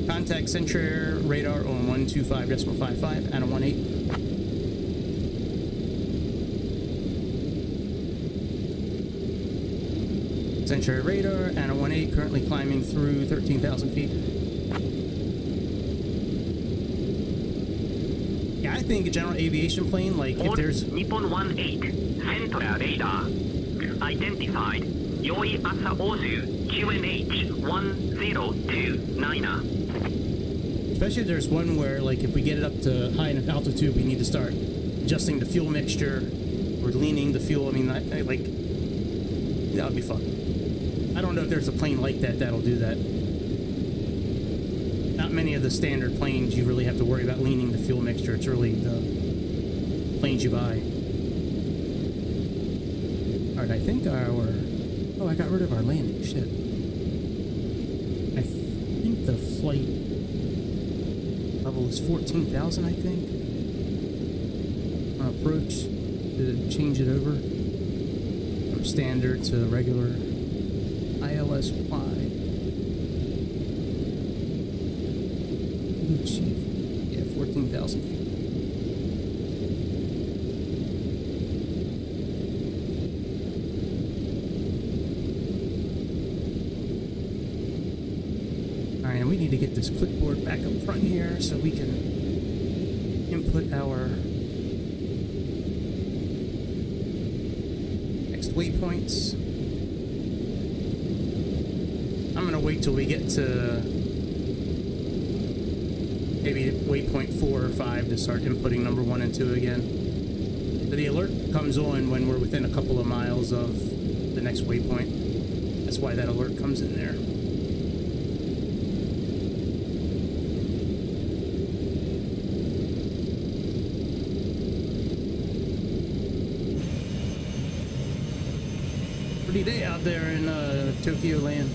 Speaker 1: Contact Center radar on 125.55 and a 18. Center radar and a 18 currently climbing through 13,000 feet. Yeah, I think a general aviation plane, like if there's
Speaker 4: Nippon 18 Central radar identified Yoi Asa Ozu QNH 1029.
Speaker 1: especially if there's one where, like, if we get it up to high enough altitude, we need to start adjusting the fuel mixture or leaning the fuel. I mean, like, that would be fun. I don't know if there's a plane like that that'll do that. Not many of the standard planes you really have to worry about leaning the fuel mixture. It's really the planes you buy. Alright, I think our... Oh, I got rid of our landing. Shit. I think the flight level is 14,000, I think. Approach to change it over from standard to regular ILS-Y. Ooh, chief. Yeah, 14,000 feet. Alright, and we need to get this clipboard back up front here so we can input our next waypoints. I'm gonna wait till we get to maybe waypoint 4 or 5 to start inputting number 1 and 2 again. But the alert comes on when we're within a couple of miles of the next waypoint. That's why that alert comes in there. Pretty day out there in Tokyo land.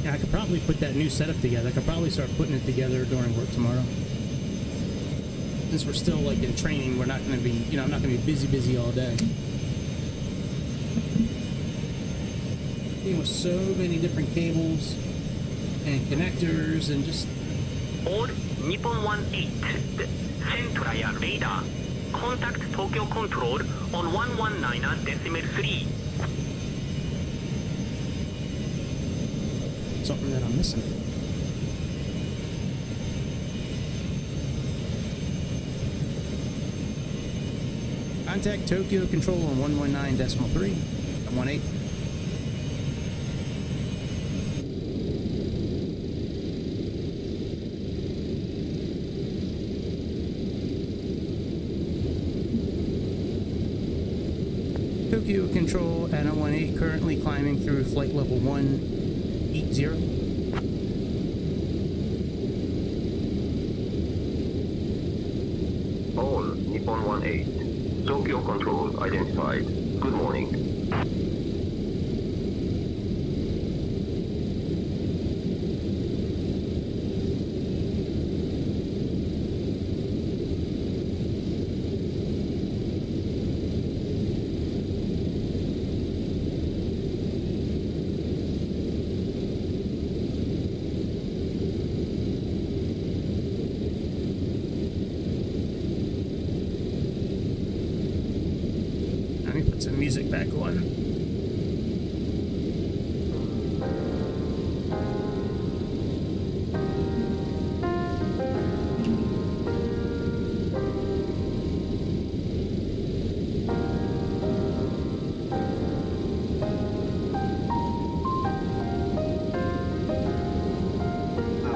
Speaker 1: Yeah, I could probably put that new setup together. I could probably start putting it together during work tomorrow. Since we're still like in training, we're not going to be, you know, I'm not going to be busy all day. Dealing with so many different cables and connectors and just...
Speaker 4: All Nippon 18 Central radar. Contact Tokyo Control on 119.3.
Speaker 1: Something that I'm missing. Contact Tokyo Control on 119.3 and 18. Tokyo Control at 18 currently climbing through flight level 180.
Speaker 6: All Nippon 18 Tokyo Control identified. Good morning.
Speaker 1: Let me put some music back on.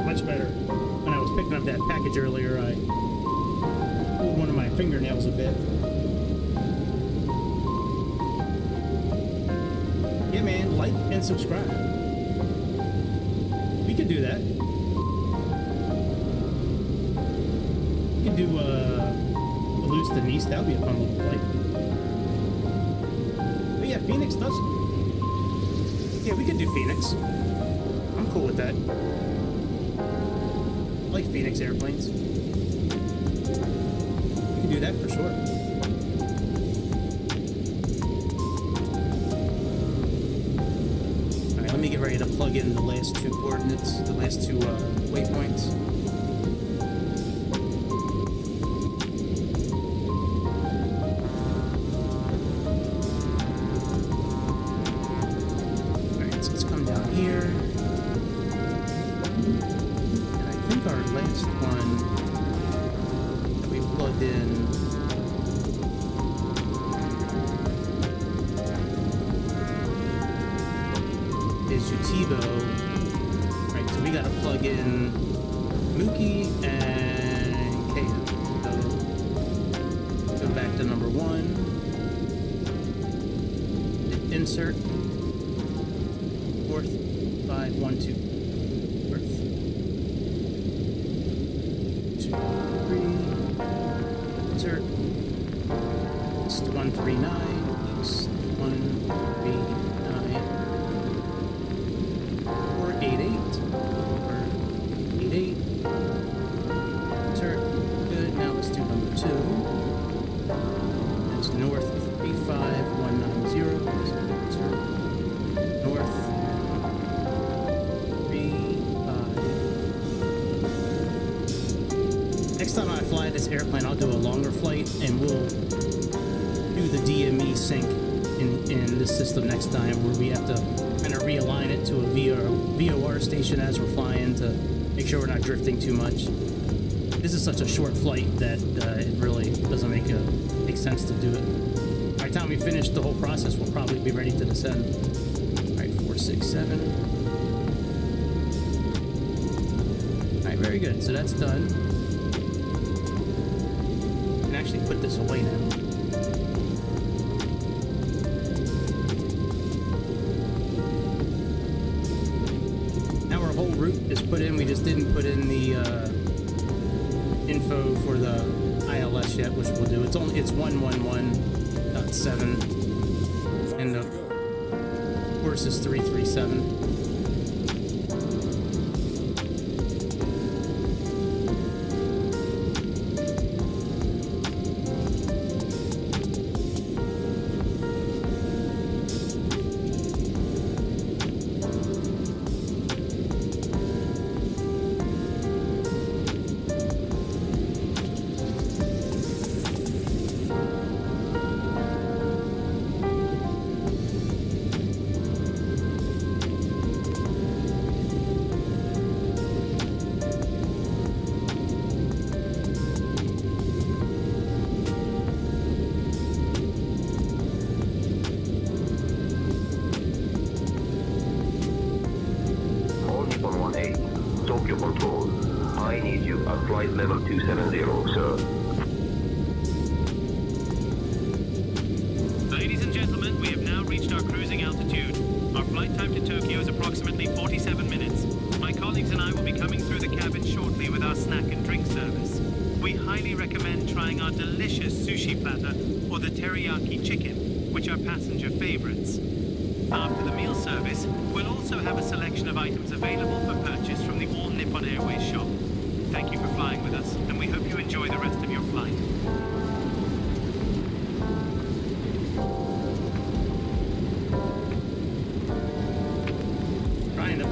Speaker 1: Much better. When I was picking up that package earlier, I pulled one of my fingernails a bit. Yeah, man, like and subscribe. You could do that. You could do Toulouse to Nice. That would be a fun little flight. But yeah, Phoenix does. Yeah, we could do Phoenix. I'm cool with that. I like Phoenix airplanes. We can do that for sure. Alright, let me get ready to plug in the last two coordinates, the last two waypoints. Alright, so let's come down here. And I think our last one that we plugged in is Utibo. Right, so we gotta plug in Mookie and Kaya. So go back to number 1. Hit insert. Fourth, 5, 1, 2. Fourth. 2, 3. Insert. East 139. East 139. 88 or 88. Insert. Good. Now let's do number 2. That's north 35190. Insert. North 35. Next time I fly this airplane, I'll do a longer flight and we'll do the DME sync in this system next time, where we have to kind of realign it to a VOR station as we're flying to make sure we're not drifting too much. This is such a short flight that it really doesn't make sense to do it. By the time we finish the whole process, we'll probably be ready to descend. All right, 467. All right, very good. So that's done. I can actually put this away now. Route is put in. We just didn't put in the info for the ILS yet, which we'll do. It's 111.7 and the course is 337.
Speaker 6: Tokyo Control. I need you at flight level 270, sir.
Speaker 5: Ladies and gentlemen, we have now reached our cruising altitude. Our flight time to Tokyo is approximately 47 minutes. My colleagues and I will be coming through the cabin shortly with our snack and drink service. We highly recommend trying our delicious sushi platter or the teriyaki chicken, which are passenger favorites. After the meal service, we'll also have a selection of items available for purchase from the All Nippon Airways shop. Thank you for flying with us, and we hope you enjoy the rest of your flight.
Speaker 1: Trying to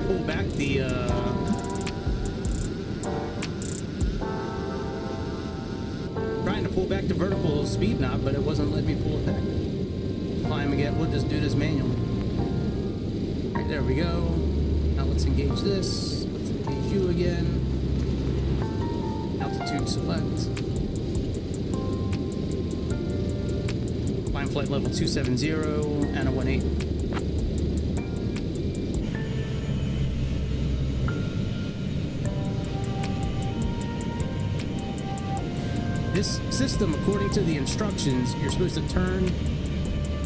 Speaker 1: pull back the vertical speed knob, but it wasn't letting me pull it back. Climb again. We'll just do this manually. Right, there we go. Now let's engage this. Let's engage you again. Altitude select. Climb flight level 270, ANA18. This system, according to the instructions, you're supposed to turn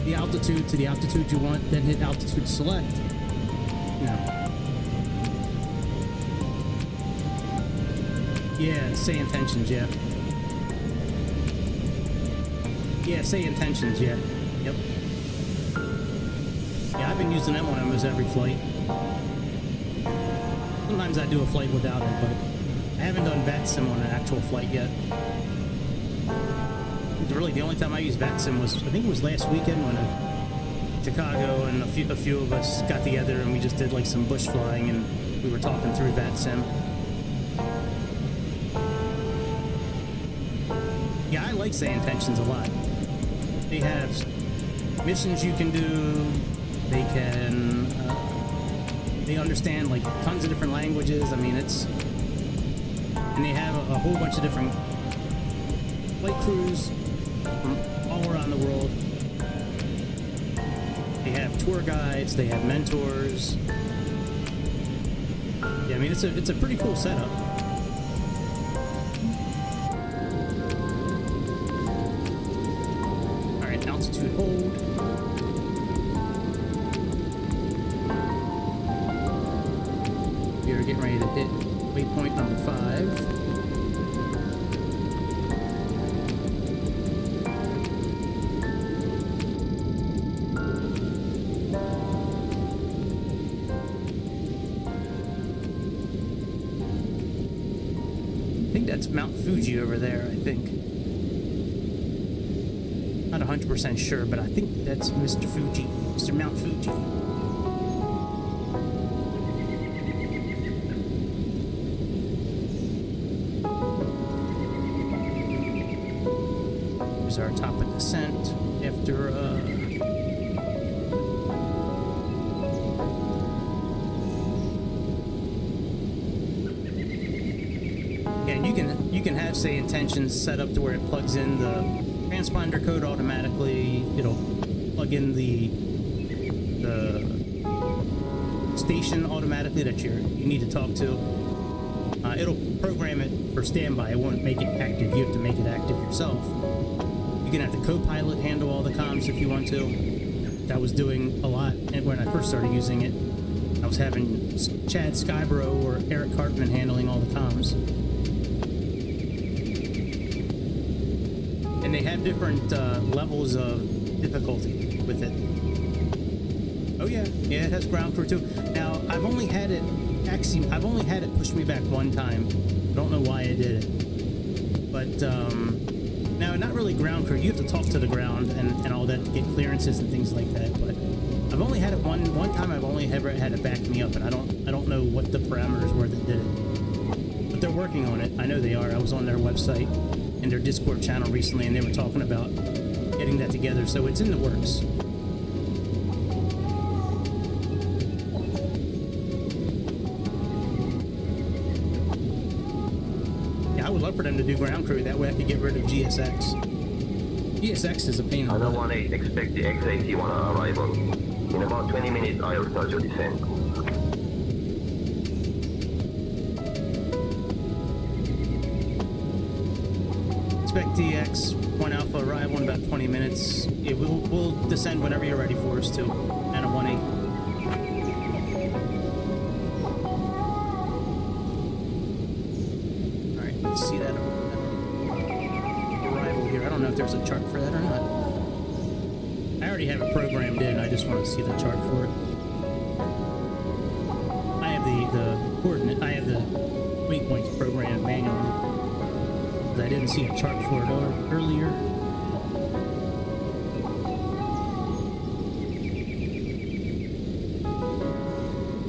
Speaker 1: the altitude to the altitude you want, then hit altitude select. Now, Yeah, Sayintentions, yeah. Yeah, Sayintentions, yeah. Yep. Yeah, I've been using them on almost every flight. Sometimes I do a flight without it, but I haven't done VATSIM on an actual flight yet. Really, the only time I used VATSIM was, I think it was last weekend when Chicago and a few of us got together and we just did like some bush flying and we were talking through VATSIM. Yeah, I like Sayintentions a lot. They have missions you can do. They can, they understand like tons of different languages. I mean, and they have a whole bunch of different flight crews from all around the world. They have tour guides. They have mentors. Yeah, I mean, it's a pretty cool setup. All right, altitude hold. We are getting ready to hit waypoint number 5. That's Mount Fuji over there, I think. Not 100% sure, but I think that's Mr. Fuji. Mr. Mount Fuji. Here's our top of descent after, you can have Sayintentions set up to where it plugs in the transponder code automatically. It'll plug in the station automatically that you need to talk to. It'll program it for standby. It won't make it active. You have to make it active yourself. You can have the co-pilot handle all the comms if you want to. That was doing a lot when I first started using it. I was having Chad Skybro or Eric Hartman handling all the comms. And they have different levels of difficulty with it. Oh yeah, it has ground crew too. Now I've only had it push me back one time. I don't know why I did it, but now not really ground crew. You have to talk to the ground and all that to get clearances and things like that. But I've only had it one time. I've only ever had it back me up, and I don't know what the parameters were that did it. But they're working on it. I know they are. I was on their website in their Discord channel recently, and they were talking about getting that together, so it's in the works. Yeah, I would love for them to do ground crew. That way I could get rid of GSX. GSX is a pain in the butt.
Speaker 6: ANA18, expect the X81 arrival. In about 20 minutes, I'll start your descent.
Speaker 1: Expect DX 1 Alpha arrival in about 20 minutes. Yeah, we'll descend whenever you're ready for us to. ANA18. Alright, let's see that arrival here. I don't know if there's a chart for that or not. I already have it programmed in. I just want to see the chart for it. I have the coordinate. I have the waypoints programmed manually. I didn't see a chart for it earlier.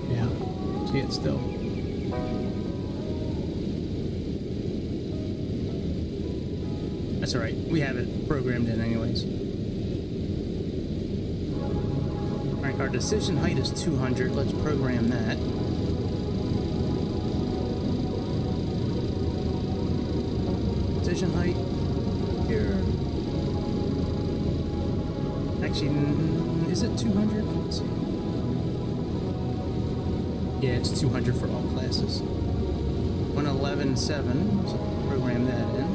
Speaker 1: Yeah, see it still. That's alright. We have it programmed in anyways. Alright, our decision height is 200. Let's program that. Decision height here. Actually, is it 200? Let's see. Yeah, it's 200 for all classes. 111.7, so program that in.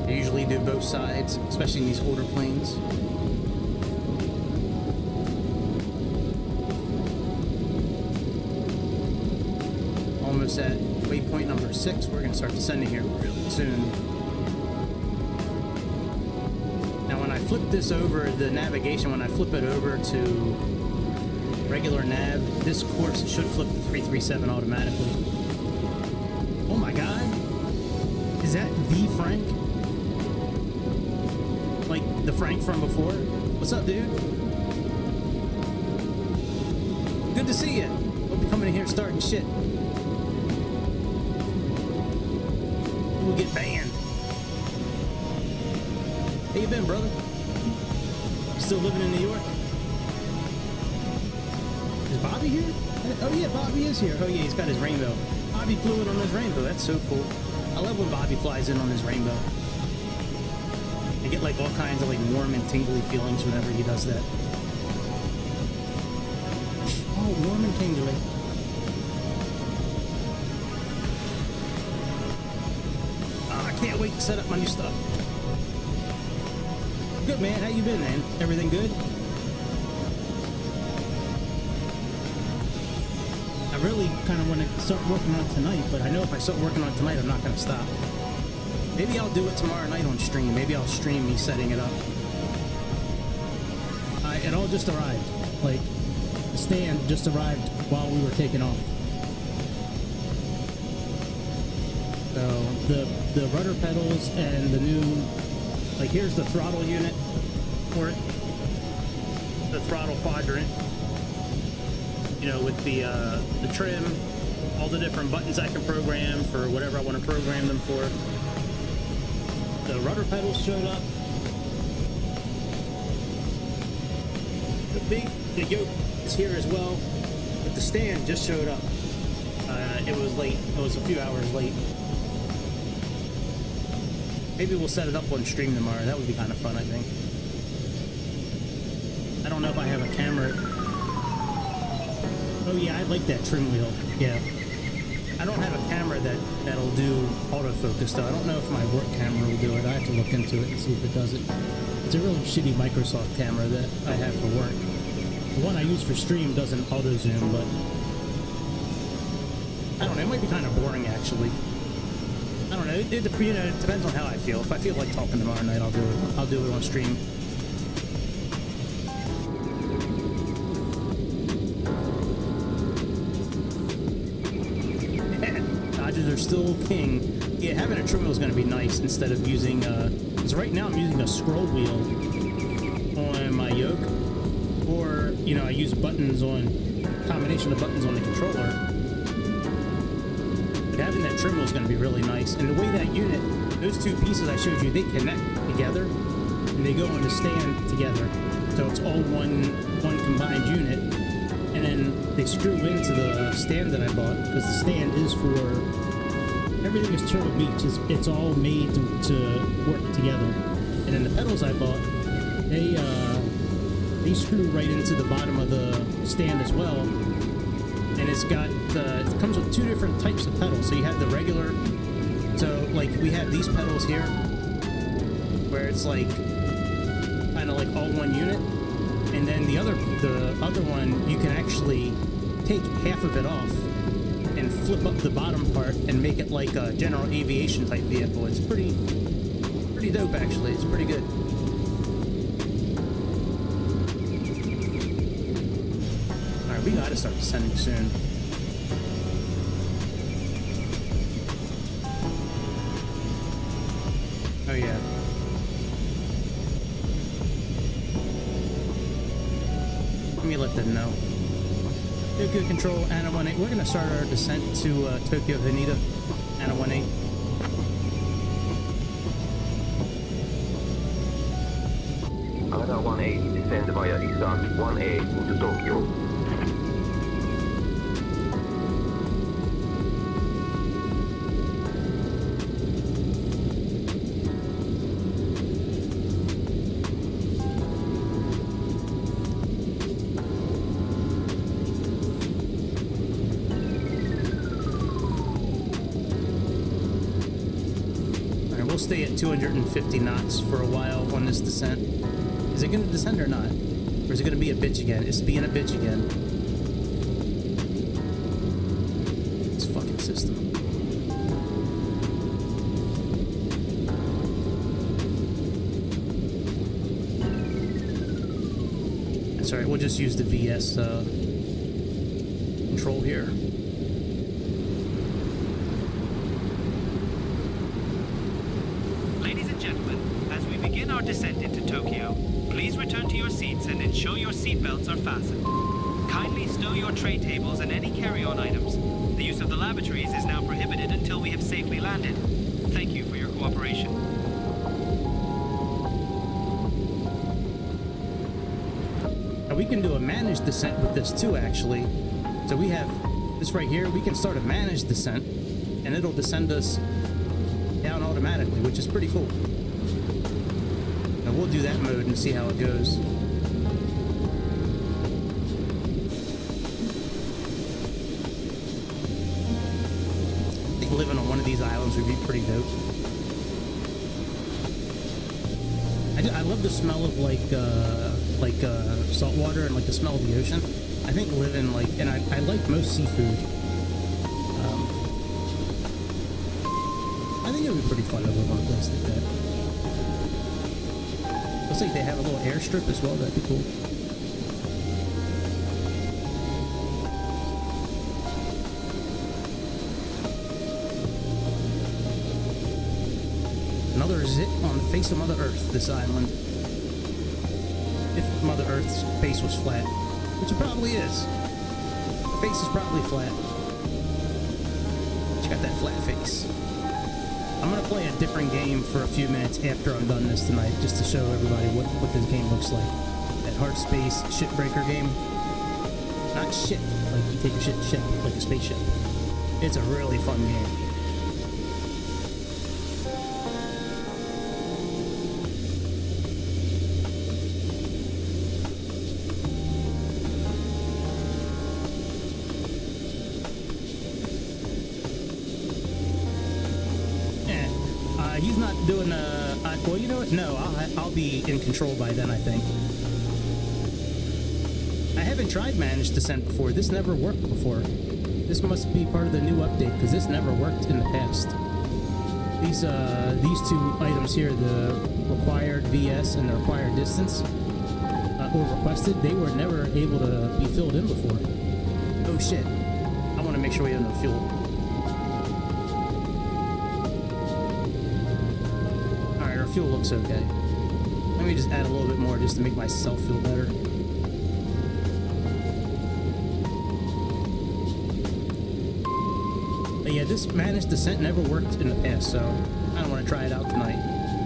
Speaker 1: They usually do both sides, especially in these older planes. almost at waypoint number 6. We're gonna start descending here real soon. Now when I flip this over, the navigation, when I flip it over to regular nav, this course should flip to 337 automatically. Oh my god! Is that the Frank? Like the Frank from before? What's up, dude? Good to see you. Hope you're coming in here starting shit. We'll get banned. How you been, brother? Still living in New York? Is Bobby here? Oh yeah, Bobby is here. Oh yeah, he's got his rainbow. Bobby flew in on his rainbow. That's so cool. I love when Bobby flies in on his rainbow. I get like all kinds of like warm and tingly feelings whenever he does that. Oh, warm and tingly. Oh, I can't wait to set up my new stuff. Good, man. How you been, man? Everything good? I really kind of want to start working on it tonight, but I know if I start working on it tonight, I'm not going to stop. Maybe I'll do it tomorrow night on stream. Maybe I'll stream me setting it up. It all just arrived. Like, the stand just arrived while we were taking off. So, the rudder pedals and the new... Like, here's the throttle unit for it. The throttle quadrant. You know, with the trim, all the different buttons I can program for whatever I want to program them for. The rudder pedals showed up. The yoke is here as well, but the stand just showed up. It was late. It was a few hours late. Maybe we'll set it up on stream tomorrow. That would be kind of fun, I think. I don't know if I have a camera. Oh yeah, I like that trim wheel. Yeah. I don't have a camera that'll do autofocus though. I don't know if my work camera will do it. I have to look into it and see if it does it. It's a really shitty Microsoft camera that I have for work. The one I use for stream doesn't auto zoom, but I don't know. It might be kind of boring actually. I don't know. It depends on how I feel. If I feel like talking tomorrow night, I'll do it. I'll do it on stream. Dodgers are still king. Yeah, having a trim wheel is going to be nice instead of using. Because right now I'm using a scroll wheel on my yoke, or you know I use buttons on combination of buttons on the controller. But having that trim wheel is going to be really nice. And the way that unit, those two pieces I showed you, they connect together and they go on the stand together. So it's all one combined unit. And then they screw into the stand that I bought because the stand is for everything is Turtle Beach. It's all made to work together. And then the pedals I bought, they screw right into the bottom of the stand as well. And it's got it comes with two different types of pedals. So you have the regular, so like we have these pedals here where it's like kind of like all one unit, and then the other one you can actually take half of it off and flip up the bottom part and make it like a general aviation type vehicle. It's pretty dope actually. It's pretty good. We gotta start descending soon. Oh yeah. Let me let them know. Tokyo Control, ANA18. We're gonna start our descent to Tokyo Haneda, ANA18.
Speaker 6: ANA18 descend via exact 1A into Tokyo.
Speaker 1: We'll stay at 250 knots for a while on this descent. Is it going to descend or not? Or is it going to be a bitch again? It's being a bitch again. It's fucking system. That's alright, we'll just use the VS control here.
Speaker 5: Ladies and gentlemen, as we begin our descent into Tokyo, please return to your seats and ensure your seatbelts are fastened. Kindly stow your tray tables and any carry-on items. The use of the lavatories is now prohibited until we have safely landed. Thank you for your cooperation.
Speaker 1: Now we can do a managed descent with this too, actually. So we have this right here. We can start a managed descent, and it'll descend us down automatically, which is pretty cool. Now we'll do that mode and see how it goes. I think living on one of these islands would be pretty dope. I love the smell of like salt water and like the smell of the ocean. I think living like, and I like most seafood. I think it would be pretty fun to live on a place like that. Looks like they have a little airstrip as well. That'd be cool. Another zit on the face of Mother Earth, this island. If Mother Earth's face was flat, which it probably is. The face is probably flat. She got that flat face. I'm gonna play a different game for a few minutes after I'm done this tonight, just to show everybody what this game looks like. That hard space shipbreaker game. Not shit, like you take your ship, like a spaceship. It's a really fun game. He's not doing well, you know what? No, I'll be in control by then, I think. I haven't tried managed descent before. This never worked before. This must be part of the new update, because this never worked in the past. These two items here, the required VS and the required distance, or requested, they were never able to be filled in before. Oh shit. I want to make sure we have enough fuel. Fuel looks okay. Let me just add a little bit more just to make myself feel better. But yeah, this managed descent never worked in the past, so I don't want to try it out tonight.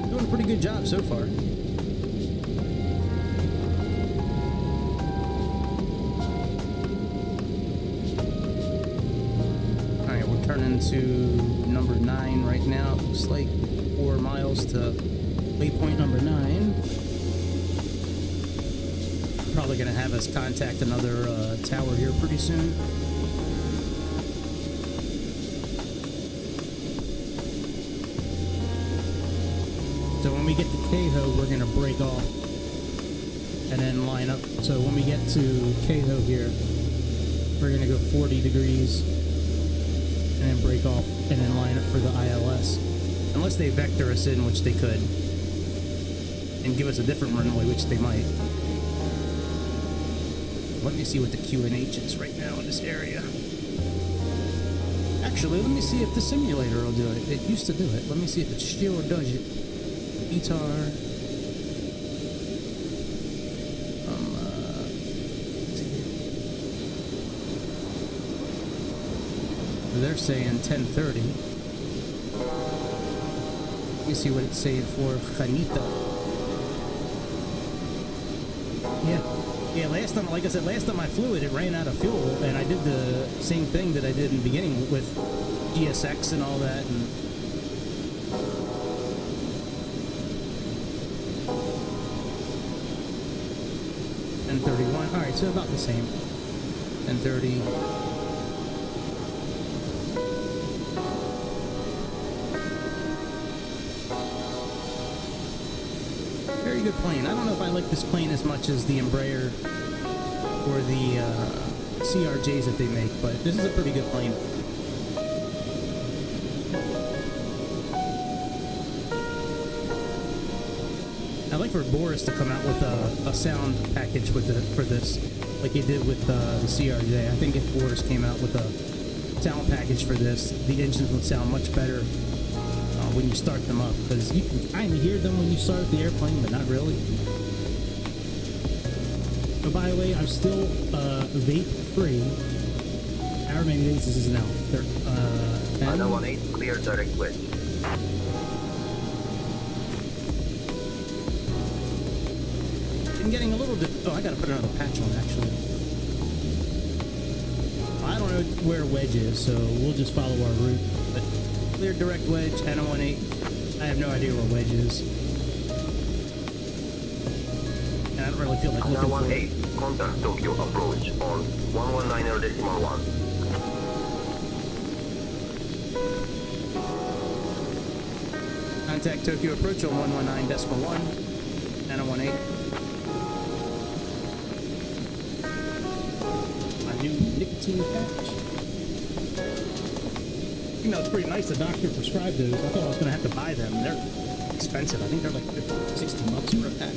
Speaker 1: Doing a pretty good job so far. Alright, we're turning to number 9 right now. It looks like 4 miles to waypoint number 9. Probably gonna have us contact another tower here pretty soon. So when we get to Keiho, we're gonna break off and then line up. So when we get to Keiho here, we're gonna go 40 degrees and then break off and then line up for the ILS. Unless they vector us in, which they could, and give us a different runway, which they might. Let me see what the QNH is right now in this area. Actually, let me see if the simulator will do it. It used to do it. Let me see if it still does it. ETAR. They're saying 10:30. Let me see what it's saying for Haneda. Yeah, last time, like I said, last time I flew it, it ran out of fuel, and I did the same thing that I did in the beginning with GSX and all that, and $10:31. Alright, so about the same. 10:30. Very good plane. I don't know if I like this plane as much as the Embraer or the CRJs that they make, but this is a pretty good plane. I'd like for Boris to come out with a sound package with it for this, like he did with the CRJ. I think if Boris came out with a sound package for this, the engines would sound much better when you start them up, because you can kind of hear them when you start the airplane, but not really. So by the way, I'm still vape free. How many days this is now?
Speaker 6: ANA18, clear direct wedge.
Speaker 1: I'm getting a little oh, I gotta put another patch on actually. I don't know where wedge is, so we'll just follow our route. But clear direct wedge, ANA18. I have no idea where wedge is. And I don't really feel like looking for it.
Speaker 6: ANA18, contact Tokyo approach on 119.1.
Speaker 1: Contact Tokyo approach on 119.1. ANA18. New nicotine patch. You know, it's pretty nice the doctor prescribed those. I thought I was going to have to buy them. They're expensive. I think they're like 60 bucks for a pack.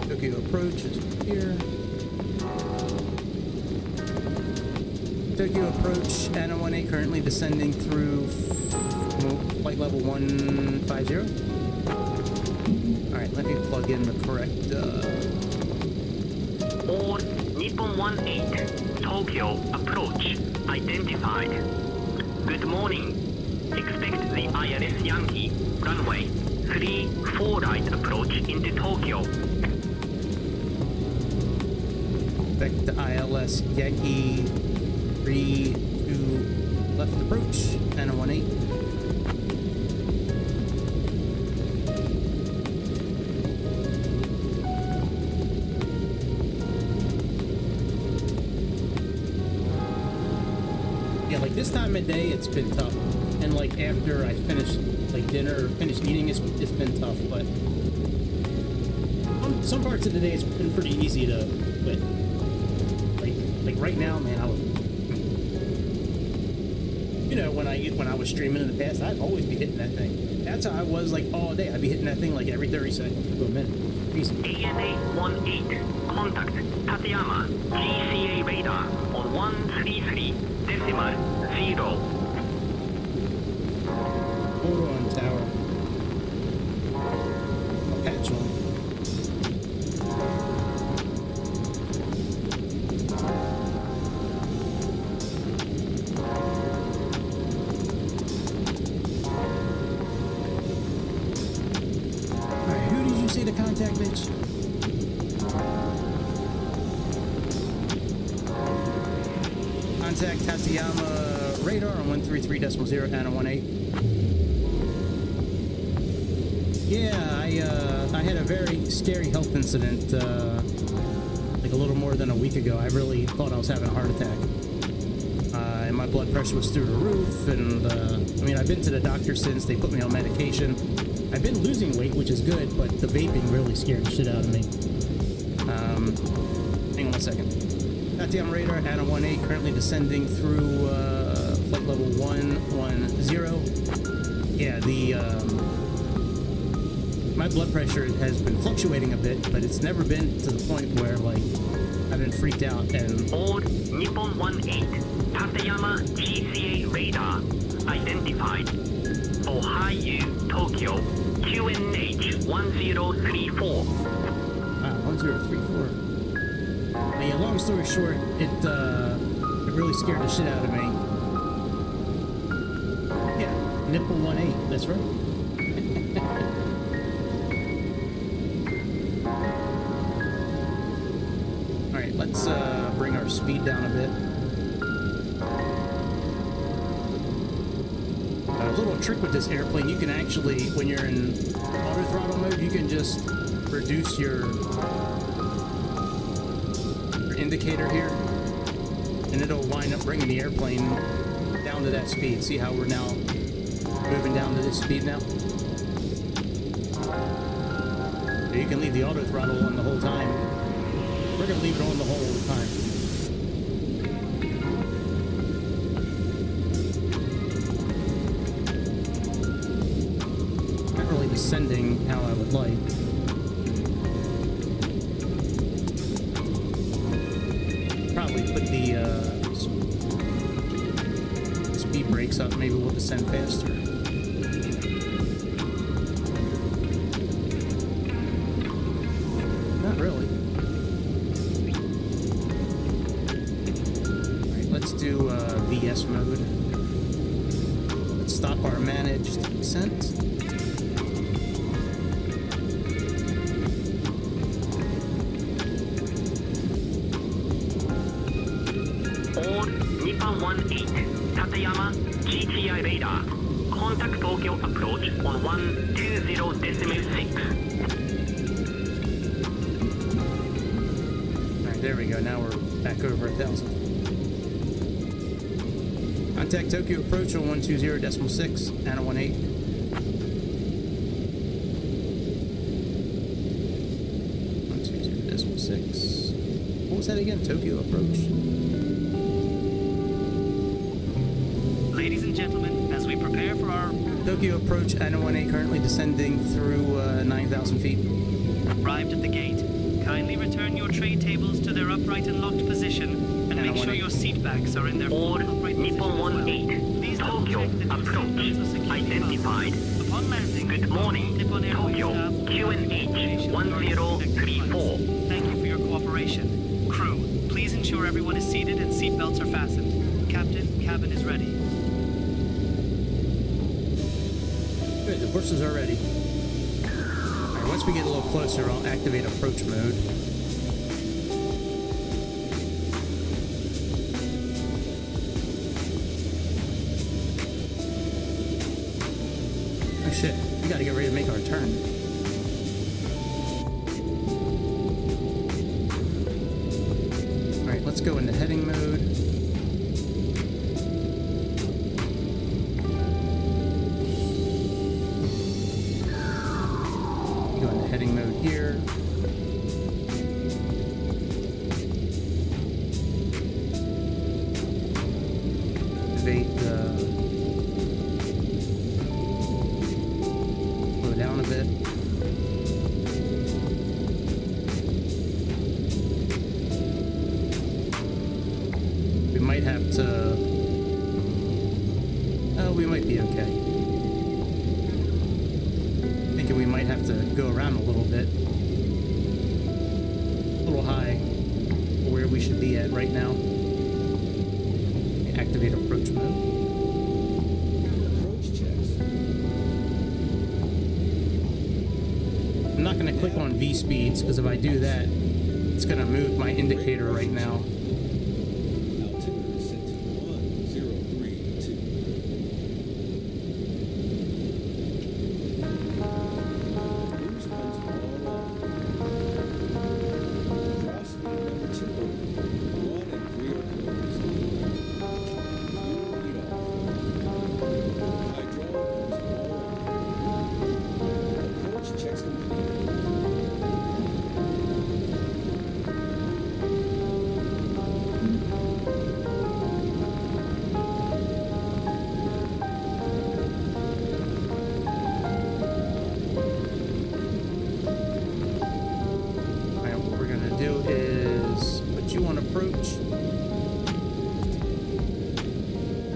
Speaker 1: Tokyo approach is here. Tokyo approach, ANA18 currently descending through flight level 150. Alright, let me plug in the correct
Speaker 4: All Nippon 18, Tokyo approach identified. Good morning. Expect the ILS Yankee runway 34 right approach into Tokyo.
Speaker 1: Expect the ILS Yankee 32 left approach, ANA18. Like this time of day, it's been tough, and like after I finished like dinner or finished eating, it's been tough. But some parts of the day, it's been pretty easy to quit. Like right now, man, I was, you know, when I was streaming in the past, I'd always be hitting that thing. That's how I was like all day. I'd be hitting that thing like every 30 seconds to a minute. Easy.
Speaker 4: ANA18, contact Tateyama GCA radar on 133.0.
Speaker 1: Hold on, tower. I'll patch on. Alright, who did you say to contact, bitch? Contact Tateyama radar on 133.0 ANA18. Yeah, I had a very scary health incident like a little more than a week ago. I really thought I was having a heart attack. And my blood pressure was through the roof, and I mean, I've been to the doctor since. They put me on medication. I've been losing weight, which is good, but the vaping really scared the shit out of me. Hang on one second. Tateyama radar, ANA18, currently descending through flight level 110. Yeah, my blood pressure has been fluctuating a bit, but it's never been to the point where like I've been freaked out. And
Speaker 4: All Nippon 18, Tateyama GCA radar identified. Ohio, Tokyo, QNH 1034.
Speaker 1: wow, 1034. Yeah, long story short, it really scared the shit out of me. Yeah, Nipple 18, that's right. Alright, let's bring our speed down a bit. A little trick with this airplane, you can actually, when you're in auto throttle mode, you can just reduce your indicator here, and it'll wind up bringing the airplane down to that speed. See how we're now moving down to this speed now? So you can leave the auto throttle on the whole time. We're going to leave it on the whole time. Not really the descending how I would like. Probably put the speed brakes up, maybe we'll descend faster. Not really. Alright, let's do VS mode. Let's stop our managed descent.
Speaker 4: On Nippon 18, Tateyama, GTI radar. Contact Tokyo approach on 120.6.
Speaker 1: Alright, there we go. Now we're back over 1,000. Contact Tokyo approach on 120.6, ANA18. 120.6. What was that again? Tokyo approach?
Speaker 5: Ladies and gentlemen, as we prepare for our
Speaker 1: Tokyo approach, ANA18 currently descending through 9,000 feet.
Speaker 5: arrived at the gate, kindly return your tray tables to their upright and locked position, and make sure your seat backs are in their full
Speaker 4: On
Speaker 5: upright position
Speaker 4: Nippon
Speaker 5: as well.
Speaker 4: 18,
Speaker 5: Please
Speaker 4: Tokyo
Speaker 5: double-check that your
Speaker 4: approach
Speaker 5: seatbelts are securely
Speaker 4: identified.
Speaker 5: fastened. Upon landing,
Speaker 4: Good morning,
Speaker 5: Nippon Airways
Speaker 4: Tokyo,
Speaker 5: staff will
Speaker 4: QNH
Speaker 5: information regarding
Speaker 4: 1034.
Speaker 5: Thank you for your cooperation. Crew, please ensure everyone is seated and seatbelts are fastened. Captain, cabin is ready.
Speaker 1: Good, the horses are ready. Alright, once we get a little closer, I'll activate approach mode. Oh shit, we gotta get ready to make our turn. Alright, let's go into heading mode. Go into heading mode here. Activate the slow down a bit. We might have to. Oh, we might be okay. Thinking we might have to go around a little bit. A little high for where we should be at right now. Activate approach mode.
Speaker 2: Approach checks.
Speaker 1: I'm not going to click on V speeds because if I do that, it's going to move my indicator right now.
Speaker 2: Altimeter set to 1032. Cruise comes all up. Cross speed number 2 over. 1 and 3 are closed. Fuel lead off. Hydraulic comes all up. Approach checks complete.
Speaker 1: Alright, what we're going to do is put you on approach.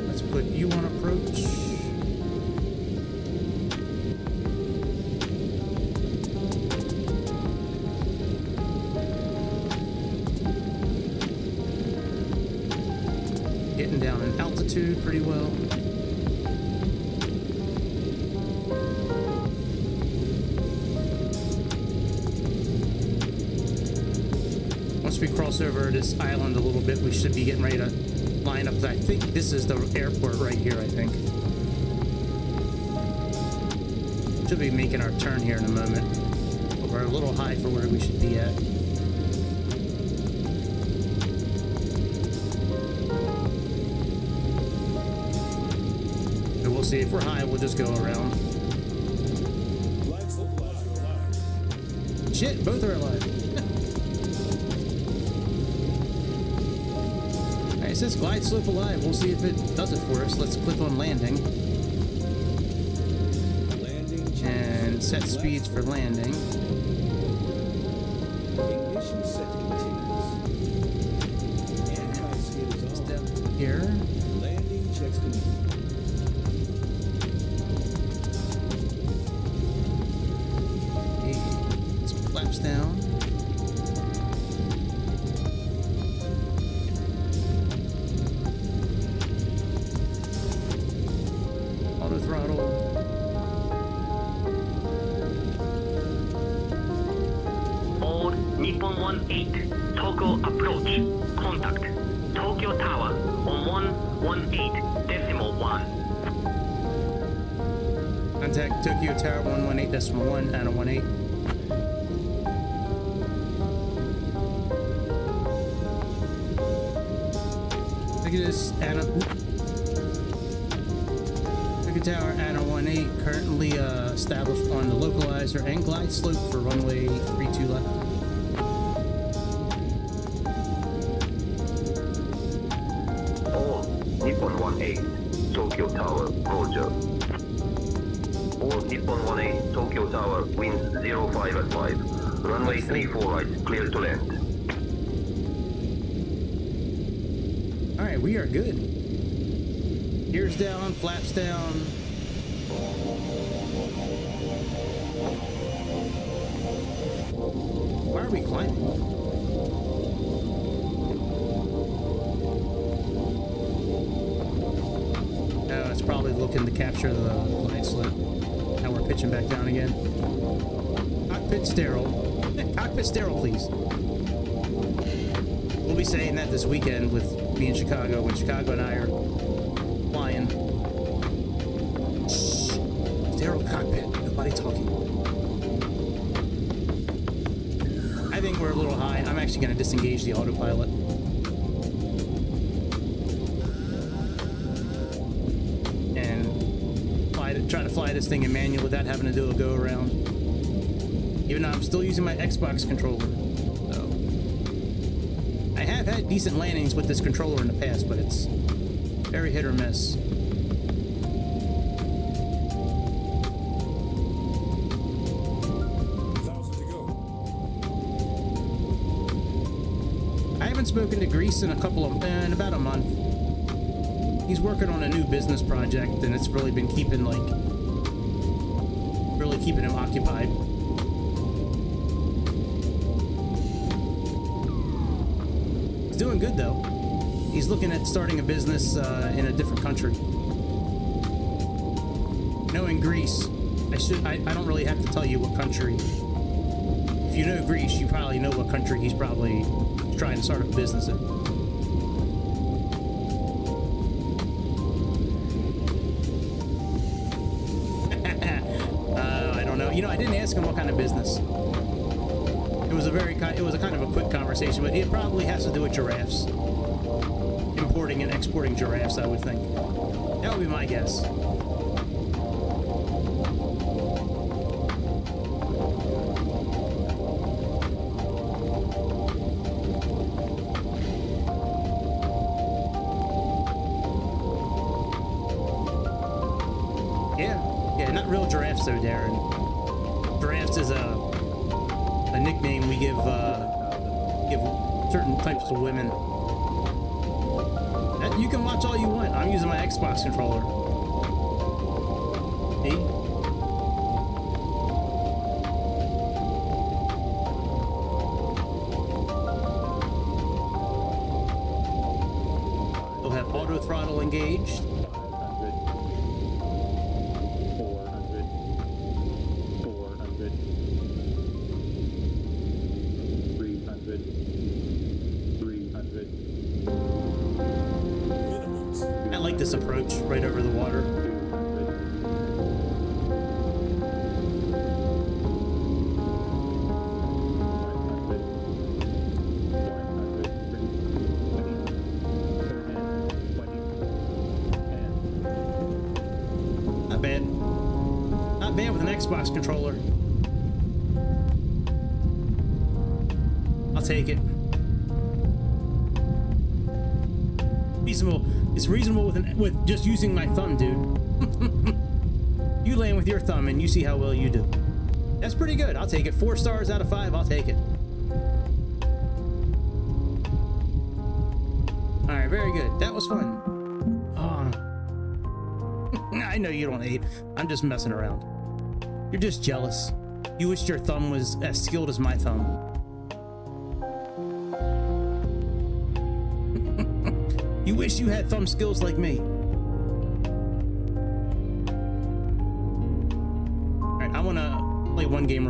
Speaker 1: Let's put you on approach. Getting down in altitude pretty well. Once we cross over this island a little bit, we should be getting ready to line up. I think this is the airport right here, I think. Should be making our turn here in a moment. But we're a little high for where we should be at. But we'll see. If we're high, we'll just go around.
Speaker 2: Flags look alive.
Speaker 1: Shit, both are alive. Alright, it says glide slope alive. We'll see if it does it for us. Let's click on landing.
Speaker 2: Landing checks.
Speaker 1: And
Speaker 7: and set speeds for landing.
Speaker 2: Ignition set continues. Anti-skid is on.
Speaker 7: Step here.
Speaker 2: Landing checks complete.
Speaker 7: Okay, some flaps down. Auto throttle.
Speaker 4: All Nippon 18, Tokyo approach. Contact. Tokyo Tower on 118.1.
Speaker 7: Contact Tokyo Tower 118.1, ANA18. Look at this, Tokyo Tower ANA18 currently established on the localizer and glide slope for runway 32 left.
Speaker 6: All Nippon 18, Tokyo Tower, roger. All Nippon 18, Tokyo Tower, winds 05 at 5. Runway 34 right, clear to land.
Speaker 7: Alright, we are good. Gears down, flaps down. Why are we climbing? Oh, it's probably looking to capture the glide slope. Now we're pitching back down again. Cockpit sterile. Cockpit sterile, please. We'll be saying that this weekend with me in Chicago when Chicago and I are flying. Shh. Sterile cockpit. Nobody talking. I think we're a little high. I'm actually going to disengage the autopilot. And try to fly this thing in manual without having to do a go around. Even though I'm still using my Xbox controller. So I have had decent landings with this controller in the past, but it's very hit or miss. I haven't spoken to Grease in in about a month. He's working on a new business project, and it's really been keeping him occupied. He's doing good though. He's looking at starting a business in a different country. Knowing Greece, I don't really have to tell you what country. If you know Greece, you probably know what country he's probably trying to start a business in. I don't know. You know, I didn't ask him what kind of business. It was a kind of a quick conversation, but it probably has to do with giraffes. Importing and exporting giraffes, I would think. That would be my guess. Yeah, not real giraffes though, Darren. Giraffes is a nickname we give certain types of women. You can watch all you want. I'm using my Xbox controller. See? We'll have auto throttle engaged.
Speaker 8: 300.
Speaker 7: I like this approach right over the water. 200. Not bad. Not bad with an Xbox controller. I'll take it. Reasonable. It's reasonable with just using my thumb, dude. You land with your thumb and you see how well you do. That's pretty good. I'll take it. 4 stars out of 5. I'll take it. All right, very good. That was fun. I know you don't hate. I'm just messing around. You're just jealous. You wished your thumb was as skilled as my thumb. You wish you had thumb skills like me. All right, I want to play one game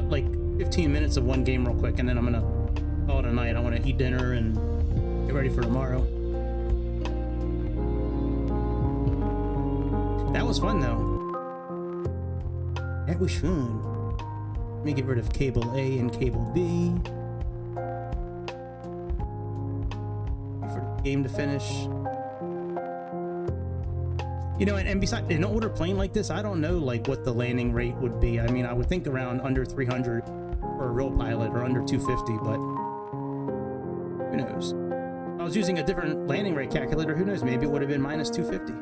Speaker 7: like 15 minutes of one game real quick, and then I'm gonna call it a night. I want to eat dinner and get ready for tomorrow. That was fun though. That was fun. Let me get rid of cable A and cable B. Wait for the game to finish. You know, and besides, in an older plane like this, I don't know like what the landing rate would be. I mean, I would think around under 300 for a real pilot, or under 250, but who knows? If I was using a different landing rate calculator, who knows? Maybe it would have been minus 250.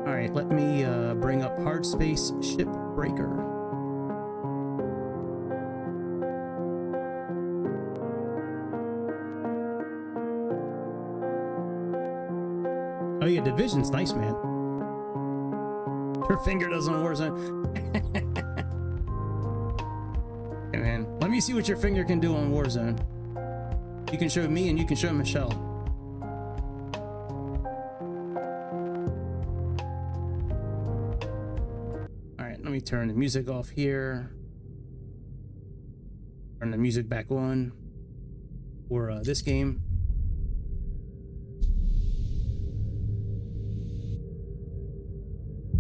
Speaker 7: All right, let me bring up Hard Space Shipbreaker. Oh yeah, Division's nice, man. Your finger doesn't Warzone. Hey man, let me see what your finger can do on Warzone. You can show me and you can show Michelle. Alright, let me turn the music off here. Turn the music back on for this game.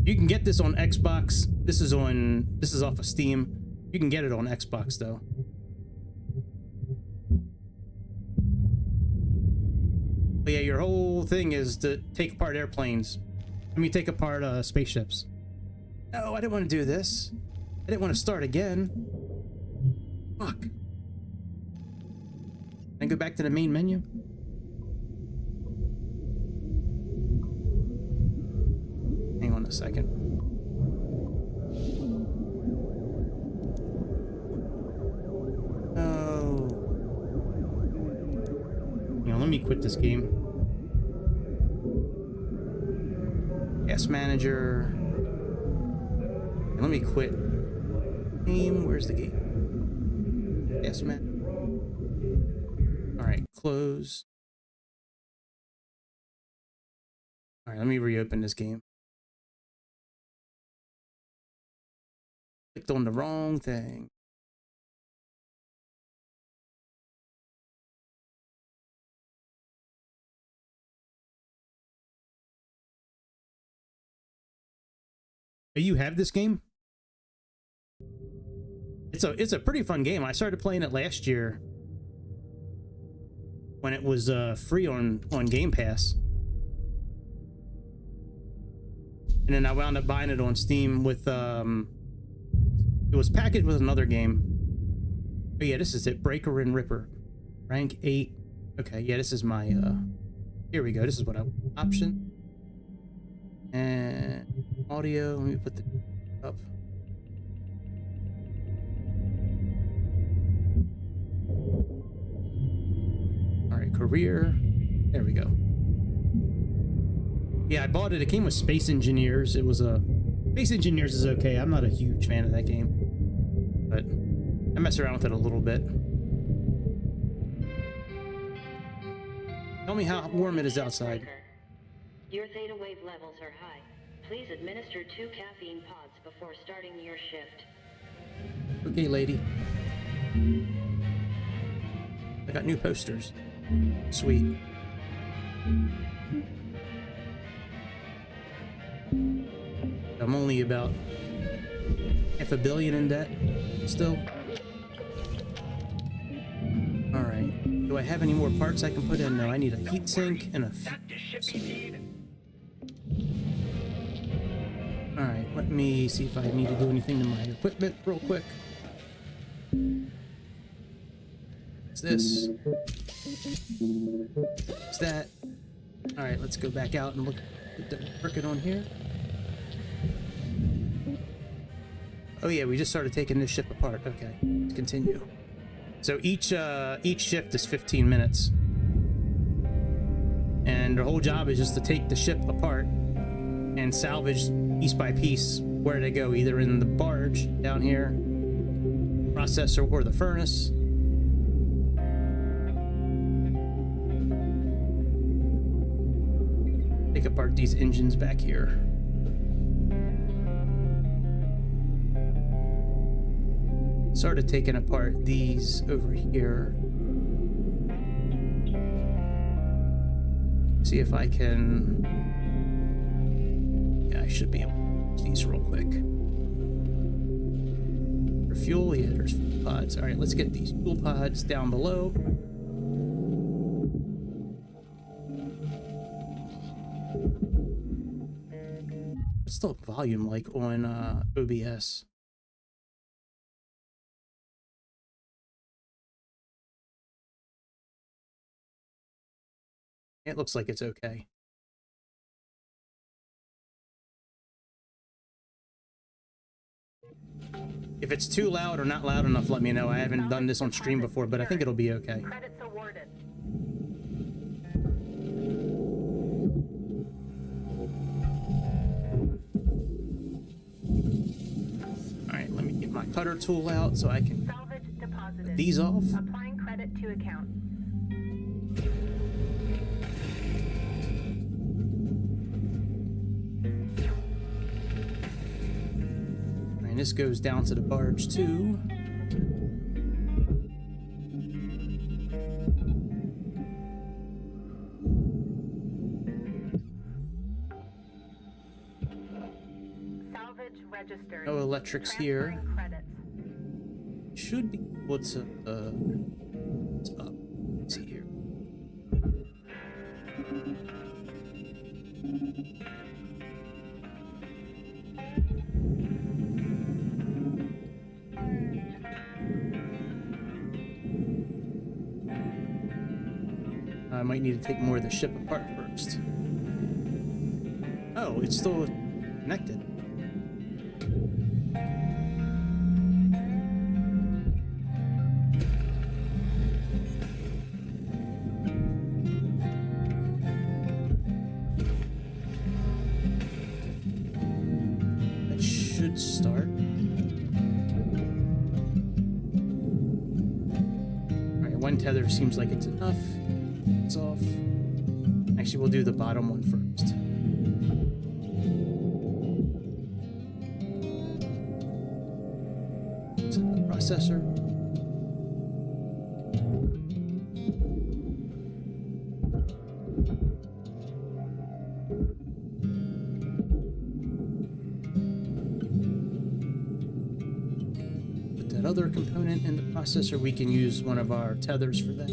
Speaker 7: You can get this on Xbox. This is off of Steam. You can get it on Xbox though. But yeah, your whole thing is to take apart airplanes. I mean, take apart spaceships. No, I didn't want to do this. I didn't want to start again. Fuck. Can I go back to the main menu? Hang on a second. Oh. You know, let me quit this game. Yes, manager. And let me quit. Game, where's the game? Yes, man. Alright, close. Alright, let me reopen this game. Clicked on the wrong thing. Oh, you have this game? It's a pretty fun game. I started playing it last year when it was free on Game Pass. And then I wound up buying it on Steam with it was packaged with another game. Oh yeah, this is it. Breaker and Ripper. Rank 8. Okay, yeah, this is my here we go. This is what I option. And audio. Let me put the up. Alright, career. There we go. Yeah, I bought it. It came with Space Engineers. It was a Space Engineers is okay. I'm not a huge fan of that game, but I mess around with it a little bit. Tell me how warm it is outside.
Speaker 8: Your theta wave levels are high. Please administer 2 caffeine pods before starting your shift.
Speaker 7: Okay, lady. I got new posters. Sweet. I'm only about $500 million in debt still. All right. Do I have any more parts I can put in? No, I need a heatsink and a fuse. All right, let me see if I need to do anything to my equipment real quick. What's this? What's that? All right, let's go back out and look at the circuit on here. Oh yeah, we just started taking this ship apart. Okay, let's continue. So each shift is 15 minutes. And their whole job is just to take the ship apart and salvage piece by piece where they go, either in the barge down here, processor, or the furnace. Take apart these engines back here. Started taking apart these over here. See if I can... Yeah, I should be able to use these real quick. For fuel, yeah, there's fuel pods. Alright, let's get these fuel pods down below. What's the volume like on OBS? It looks like it's okay. If it's too loud or not loud enough, let me know. I haven't done this on stream before, but I think it'll be okay.
Speaker 9: Credits awarded.
Speaker 7: Alright, let me get my cutter tool out so I can put these off.
Speaker 9: Applying credit to account.
Speaker 7: And this goes down to the barge too.
Speaker 9: Salvage registered.
Speaker 7: No electrics here.
Speaker 9: Credits.
Speaker 7: Should be what's up? What's up? Let's see here. I might need to take more of the ship apart first. Oh, it's still connected. That should start. Alright, one tether seems like it's enough. It's off. Actually, we'll do the bottom one first. Set the processor. Put that other component in the processor. We can use one of our tethers for that.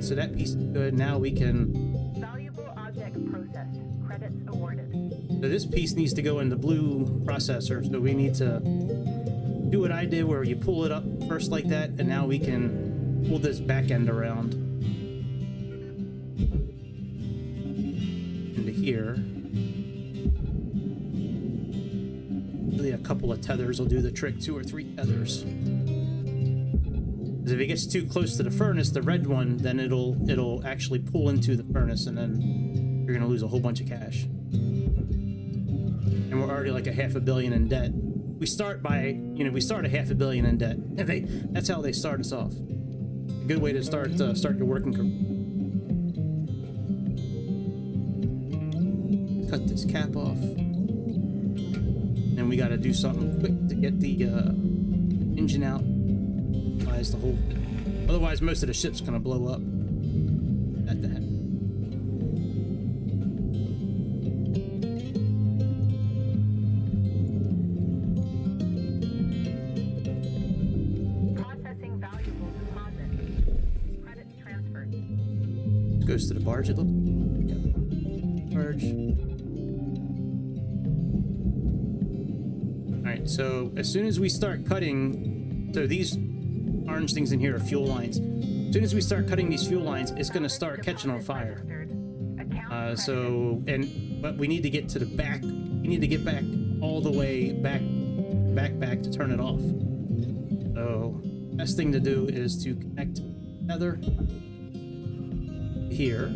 Speaker 7: So that piece is good. Now we can...
Speaker 9: Valuable object processed. Credits awarded.
Speaker 7: So this piece needs to go in the blue processor. So we need to do what I did where you pull it up first like that. And now we can pull this back end around into here. Really a couple of tethers will do the trick. 2 or 3 tethers. If it gets too close to the furnace, the red one, then it'll actually pull into the furnace, and then you're gonna lose a whole bunch of cash. And we're already like $500 million in debt. We start by, we start $500 million in debt. And that's how they start us off. A good way to start your working career. Cut this cap off. And we got to do something quick to get the engine out. The whole, otherwise most of the ship's gonna blow up at the head.
Speaker 9: Processing valuable deposit. Credits transferred.
Speaker 7: Goes to the barge, it looks. Yep. Barge. Alright, right, so as soon as we start cutting, so these orange things in here are fuel lines. As soon as we start cutting these fuel lines, it's going to start catching on fire. But we need to get to the back. We need to get back all the way back to turn it off. So best thing to do is to connect tether here,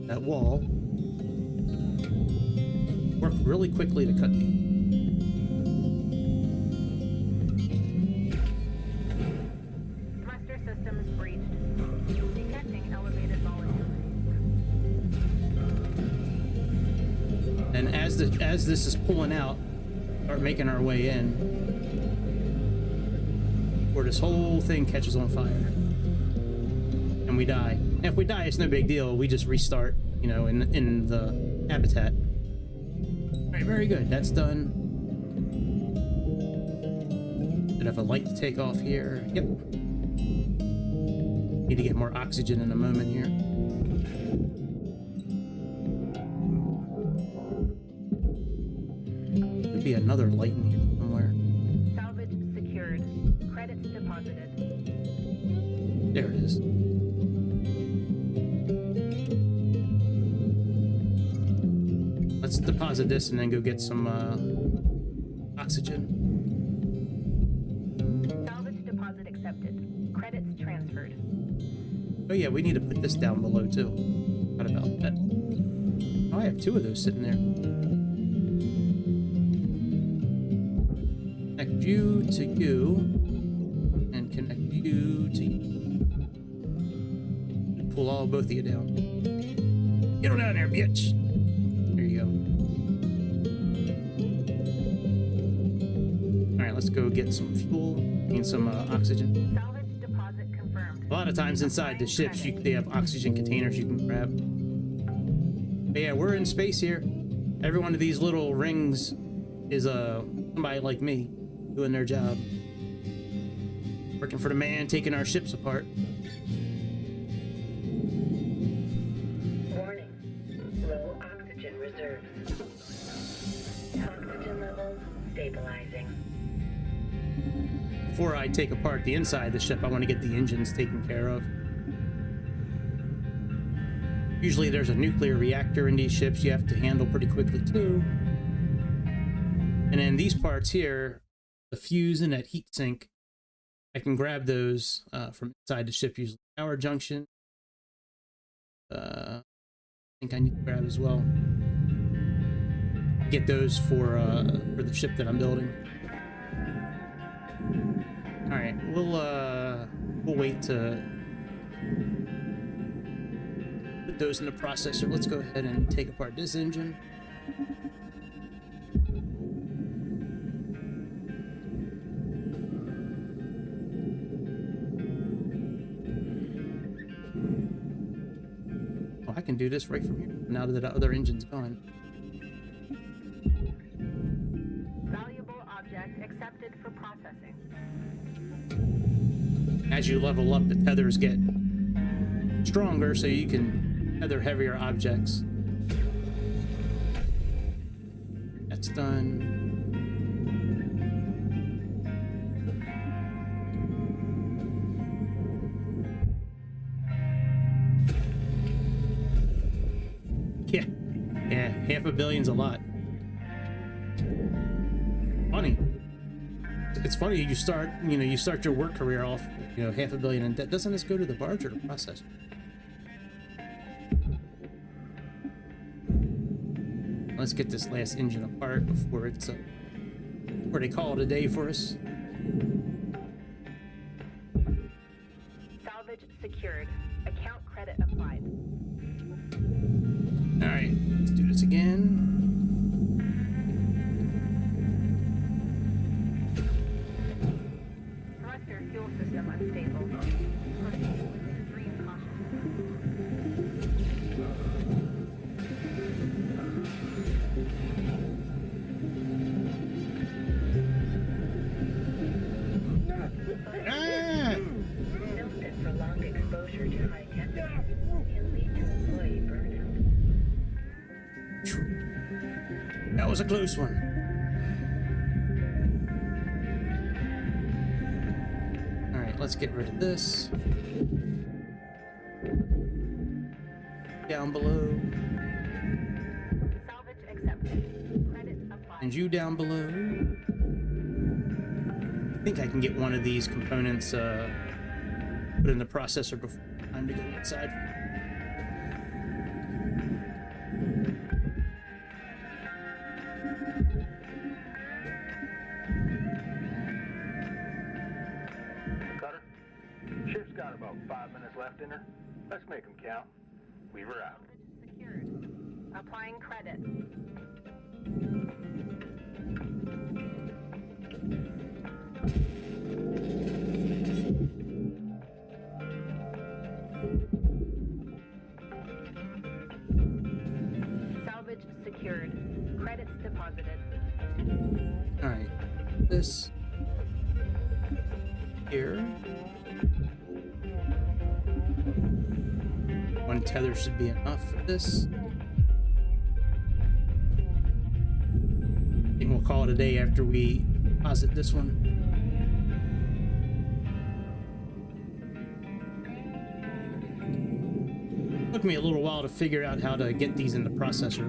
Speaker 7: that wall. Work really quickly to cut these.
Speaker 9: Thruster systems breached. Detecting elevated volatility.
Speaker 7: And as this is pulling out, start making our way in, where this whole thing catches on fire, and we die. And if we die, it's no big deal. We just restart, you know, in the habitat. All right, very good. That's done. Should have a light to take off here. Yep. Need to get more oxygen in a moment here. Could be another light in here somewhere.
Speaker 9: Salvage secured. Credits deposited.
Speaker 7: There it is. Let's deposit this and then go get some oxygen.
Speaker 9: Salvage deposit accepted. Credits transferred.
Speaker 7: Oh yeah, we need to put this down below too. What about that? Oh, I have two of those sitting there. Connect you to you, and connect you to you. Pull both of you down. Get on down there, bitch. There you go. All right, let's go get some fuel and some oxygen.
Speaker 9: Salvage deposit confirmed.
Speaker 7: A lot of times inside the ships, they have oxygen containers you can grab. But yeah, we're in space here. Every one of these little rings is somebody like me doing their job. Working for the man, taking our ships apart.
Speaker 8: Warning. Low oxygen reserves. Oxygen levels stabilizing.
Speaker 7: Before I take apart the inside of the ship, I want to get the engines taken care of. Usually there's a nuclear reactor in these ships you have to handle pretty quickly too. And then these parts here, the fuse and that heat sink, I can grab those from inside the ship, usually power junction. I think I need to grab as well. Get those for the ship that I'm building. All right, we'll wait to put those in the processor. Let's go ahead and take apart this engine. Oh, I can do this right from here now that the other engine's gone.
Speaker 9: Valuable object accepted for processing.
Speaker 7: As you level up, the tethers get stronger, so you can tether heavier objects. That's done. Yeah, half a billion's a lot. Funny. It's funny, you start your work career off, $500 million in debt. Doesn't this go to the barge or the processor? Let's get this last engine apart before it's before they call it a day for us.
Speaker 9: Salvage secured. Account credit applied.
Speaker 7: All right, let's do this again.
Speaker 9: Thruster fuel system unstable. Proceed with extreme caution.
Speaker 8: Note that prolonged exposure to high temperatures can lead to employee burnout.
Speaker 7: That was a close one. let's get rid of this. Down below.
Speaker 9: Salvage accepted. Credit applied.
Speaker 7: And you down below. I think I can get one of these components put in the processor before time to go inside.
Speaker 10: Cutter, shift's got about 5 minutes left in her. Let's make them count. Weave her out.
Speaker 9: Salvage secured. Applying credit. Salvage secured. Credits deposited.
Speaker 7: Alright. This here. One tether should be enough for this. I think we'll call it a day after we deposit this one. Took me a little while to figure out how to get these in the processor.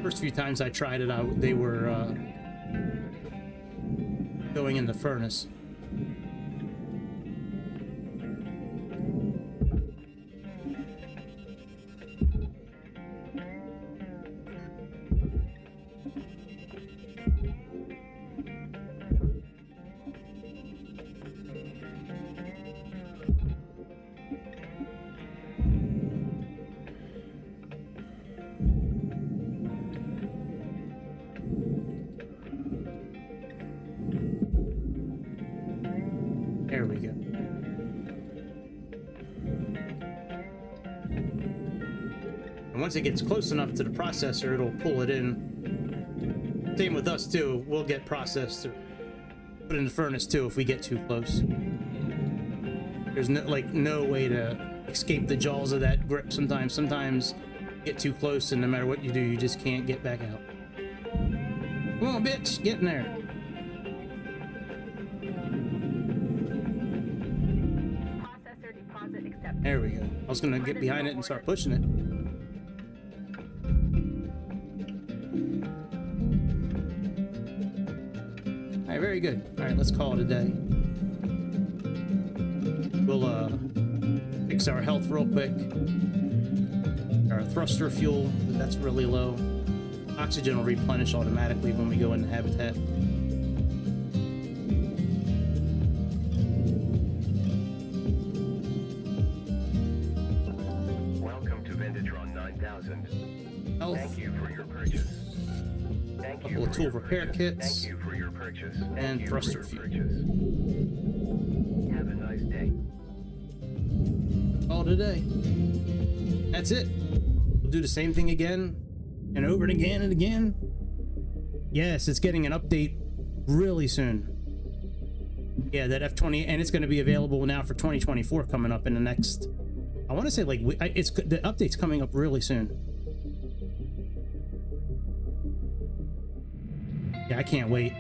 Speaker 7: First few times I tried it, they were going in the furnace. There we go. And once it gets close enough to the processor, it'll pull it in. Same with us too. We'll get processed or put in the furnace too if we get too close. There's no way to escape the jaws of that grip sometimes. Sometimes you get too close and no matter what you do, you just can't get back out. Come on, bitch, get in there.
Speaker 9: Processor deposit accepted.
Speaker 7: There we go. I was gonna get behind it and start pushing it. Alright, very good. Alright, let's call it a day. We'll fix our health real quick. Our thruster fuel, that's really low. Oxygen will replenish automatically when we go into habitat.
Speaker 10: Welcome to Vendatron 9000.
Speaker 7: Health.
Speaker 10: Thank you for your purchase. Thank you
Speaker 7: Couple of
Speaker 10: for
Speaker 7: tool
Speaker 10: your
Speaker 7: repair
Speaker 10: purchase.
Speaker 7: kits.
Speaker 10: Thank you for your purchase. Thank
Speaker 7: And
Speaker 10: you for
Speaker 7: thruster
Speaker 10: your
Speaker 7: fuel.
Speaker 10: purchase. Have a nice day.
Speaker 7: All today. That's it. We'll do the same thing again and over and again and again. Yes, it's getting an update really soon. Yeah, that F20, and it's going to be available now for 2024 coming up in the next. I want to say like it's the update's coming up really soon. Yeah, I can't wait.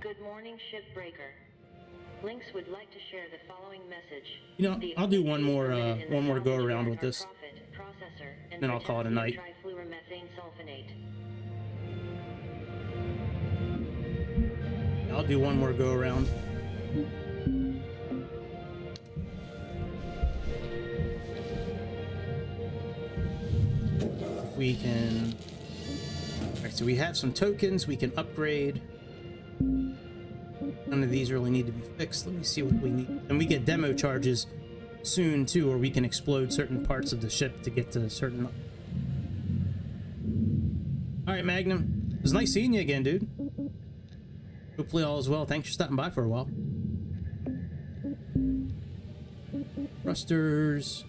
Speaker 8: Good morning, shipbreaker. Lynx would like to share the following message.
Speaker 7: You know,
Speaker 8: The
Speaker 7: I'll do
Speaker 8: only
Speaker 7: one more
Speaker 8: permitted in the
Speaker 7: one more go
Speaker 8: salvage
Speaker 7: around
Speaker 8: yard
Speaker 7: with
Speaker 8: are
Speaker 7: this.
Speaker 8: profit, processor, and
Speaker 7: Then I'll call it a night.
Speaker 8: trifluoromethane sulfonate.
Speaker 7: I'll do one more go around. If we can. Alright, so we have some tokens we can upgrade. None of these really need to be fixed. Let me see what we need. And we get demo charges soon too, or we can explode certain parts of the ship to get to certain. Alright, Magnum. It was nice seeing you again, dude. Hopefully all is well. Thanks for stopping by for a while. Thrusters.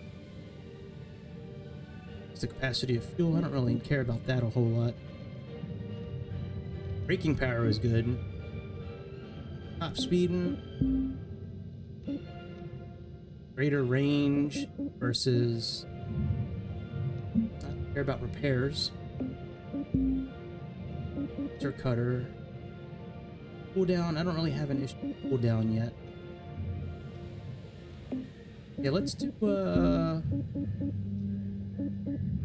Speaker 7: What's the capacity of fuel? I don't really care about that a whole lot. Braking power is good. Top speeding. Greater range versus. I don't care about repairs. Cutter. Cooldown. I don't really have an issue with cooldown yet. Yeah, let's do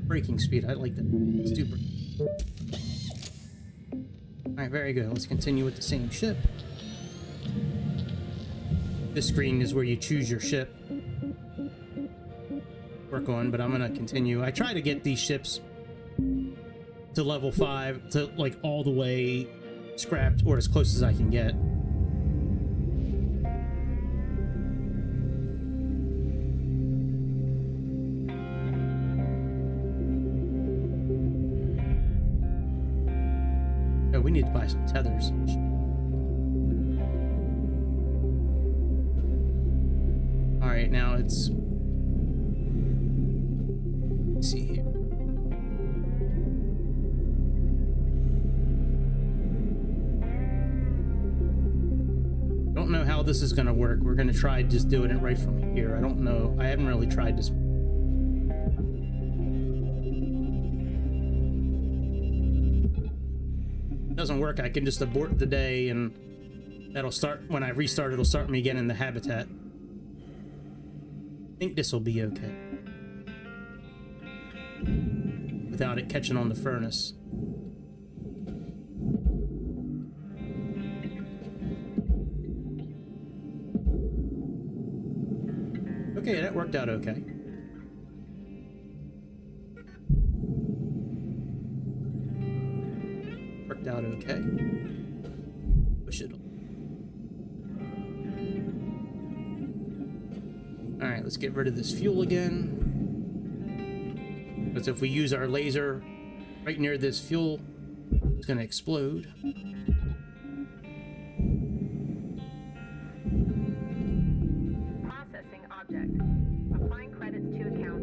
Speaker 7: braking speed. I like that. Let's do Alright, very good. Let's continue with the same ship. This screen is where you choose your ship. Work on, but I'm gonna continue. I try to get these ships to level 5, to like all the way scrapped, or as close as I can get. Oh, we need to buy some tethers. All right, now let's see here. Don't know how this is gonna work. We're gonna try just doing it right from here. I don't know. I haven't really tried this. Doesn't work, I can just abort the day and that'll start, when I restart, it'll start me again in the habitat. I think this will be okay without it catching on the furnace. Okay, that worked out okay. Worked out okay. Push it. Alright, let's get rid of this fuel again. Because if we use our laser right near this fuel, it's going to explode.
Speaker 9: Processing object. Applying credits to account.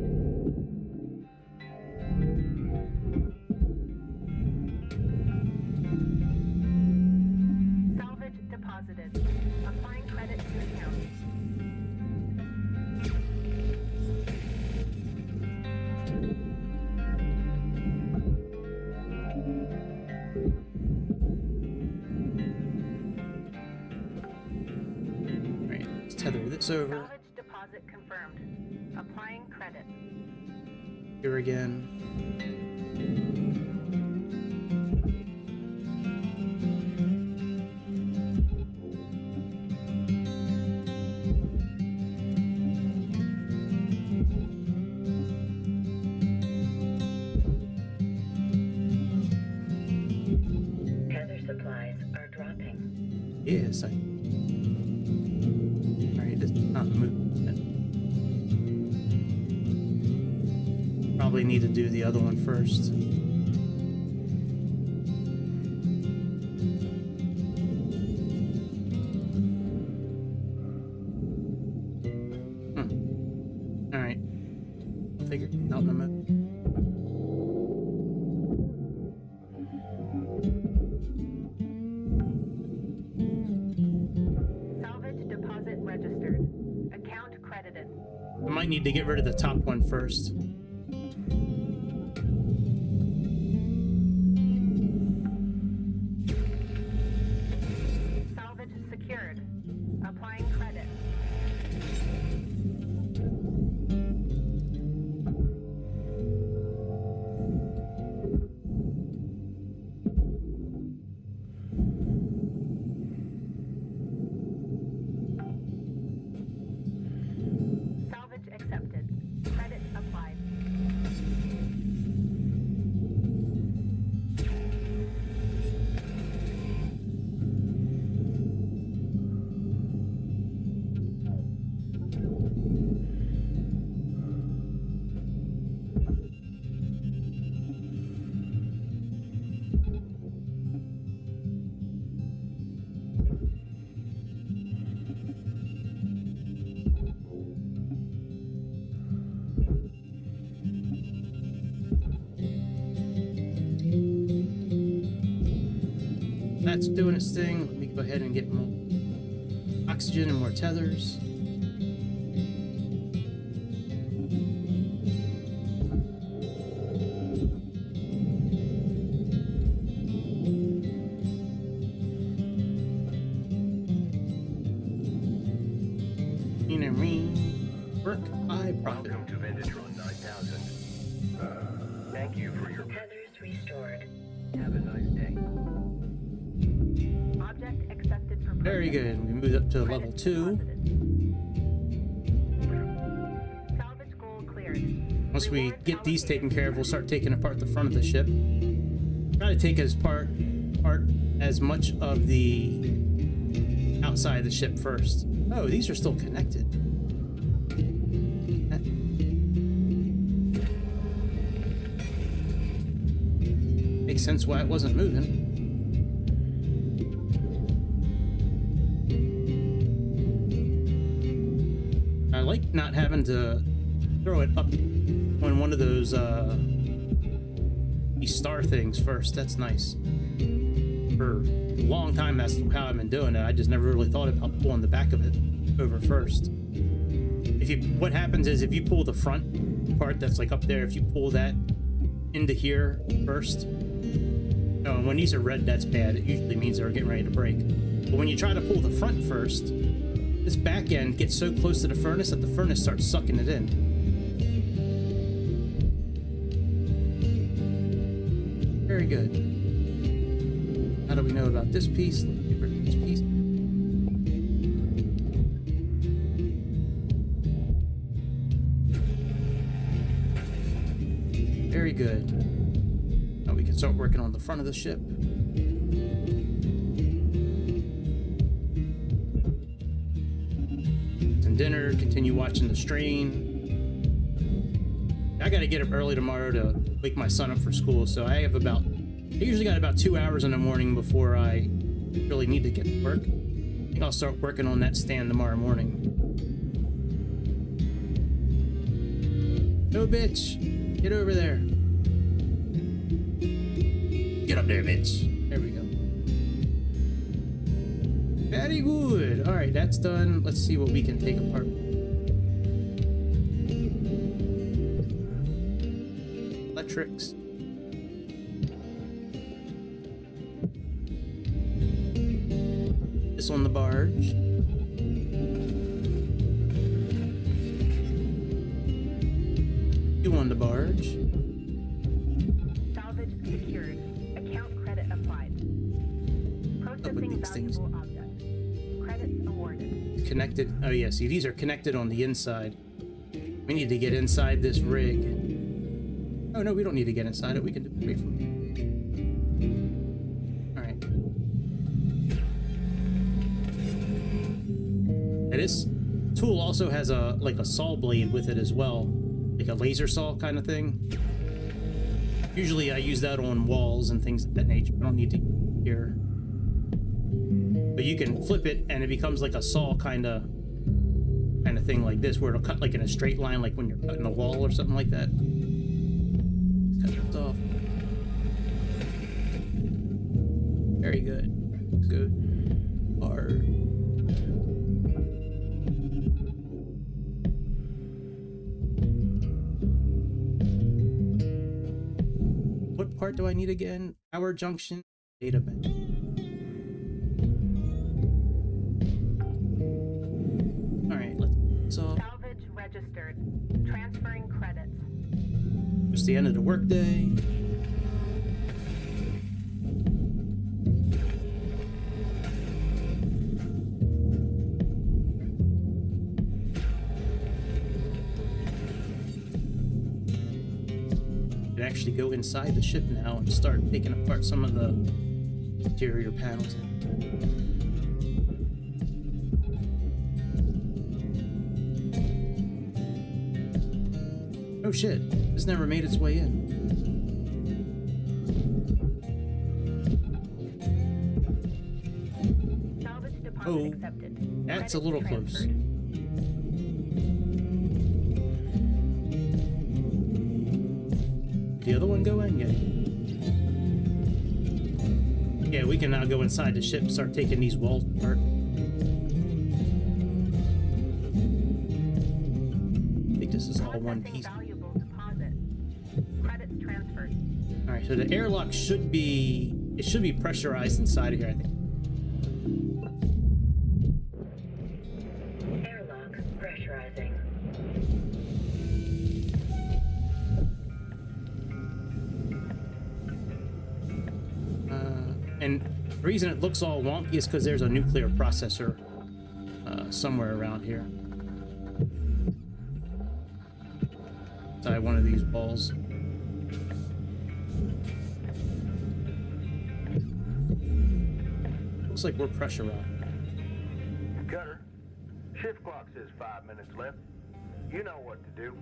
Speaker 9: Salvage deposited. Applying credit to account.
Speaker 7: Alright, let's tether this over.
Speaker 9: Salvage deposit confirmed. Applying credit.
Speaker 7: Here again.
Speaker 8: Tether supplies are dropping.
Speaker 7: Yes, I. Alright, it's not moving. Probably need to do the other one first. Alright. Figure it out in a minute.
Speaker 9: Salvage deposit registered. Account credited.
Speaker 7: I might need to get rid of the top one first.
Speaker 9: Salvage secured. Applying credit. Salvage accepted. Credit applied.
Speaker 7: That's doing its thing. Let me go ahead and get more oxygen and more tethers. Ring. Work, I profit.
Speaker 10: Welcome to Vendatron 9000. Thank you for your...
Speaker 8: Heather's restored.
Speaker 10: Have a nice day.
Speaker 9: Object accepted for
Speaker 7: Very good. We moved up to level 2.
Speaker 9: Salvage goal cleared.
Speaker 7: Once we get these taken care of, we'll start taking apart the front of the ship. Try to take apart as much of the outside of the ship first. Oh, these are still connected. Makes sense why it wasn't moving. I like not having to throw it up on one of those these star things first. That's nice. For a long time, that's how I've been doing it. I just never really thought about pulling the back of it over first. What happens is if you pull the front part that's like up there, if you pull that into here first, and when these are red, that's bad. It usually means they're getting ready to break. But when you try to pull the front first, this back end gets so close to the furnace that the furnace starts sucking it in. Very good. How do we know about this piece? Let's get rid of this piece. Very good. Now we can start working on the front of the ship. Some dinner, continue watching the stream. I gotta get up early tomorrow to wake my son up for school, so I usually got about 2 hours in the morning before I really need to get to work. I think I'll start working on that stand tomorrow morning. No, bitch. Get over there. Get up there, bitch. There we go. Very good. All right, that's done. Let's see what we can take apart. Electrics. This on the barge. You on the barge.
Speaker 9: Salvage secured. Account credit applied. Processing valuable object. Credits awarded.
Speaker 7: Connected. Oh yeah, see, these are connected on the inside. We need to get inside this rig. Oh no, we don't need to get inside it. We can do it straight from here. Alright. And this tool also has a saw blade with it as well. Like a laser saw kind of thing. Usually I use that on walls and things of that nature. I don't need to here. But you can flip it and it becomes like a saw kind of thing like this, where it'll cut like in a straight line, like when you're cutting a wall or something like that. Cut this off. Very good. Good. Hard. What part do I need again? Power junction, data bank. Alright, let's
Speaker 9: Salvage registered. Transferring credits.
Speaker 7: Just the end of the workday. You can actually go inside the ship now and start taking apart some of the interior panels. Oh shit, this never made its way in.
Speaker 9: Salvage deposit
Speaker 7: Oh,
Speaker 9: accepted.
Speaker 7: that's a little close. The other one go in? Yeah. Yeah, we can now go inside the ship and start taking these walls apart. I think this is all one piece.
Speaker 9: Credits transferred.
Speaker 7: Alright, so the airlock should be pressurized inside of here, I think.
Speaker 8: Airlock pressurizing.
Speaker 7: And the reason it looks all wonky is because there's a nuclear processor somewhere around here. Inside one of these balls. Looks like we're pressurized.
Speaker 10: Cutter, shift clock says 5 minutes left. You know what to do.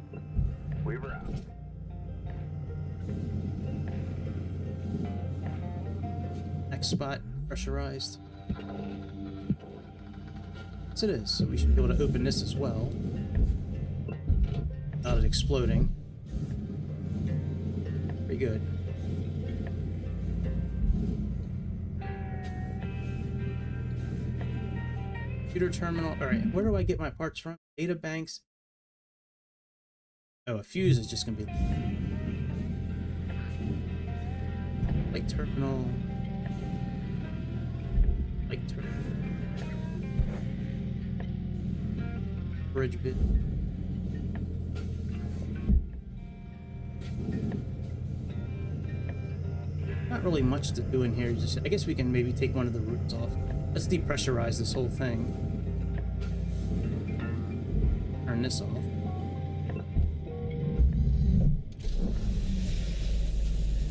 Speaker 10: Weaver out.
Speaker 7: Next spot, pressurized. Yes, it is. So we should be able to open this as well without it exploding. Pretty good. Computer terminal. All right, where do I get my parts from? Data banks. Oh, a fuse is just gonna be light terminal. Light terminal. Bridge bit. Not really much to do in here. Just, I guess we can maybe take one of the roots off. Let's depressurize this whole thing. Turn this off.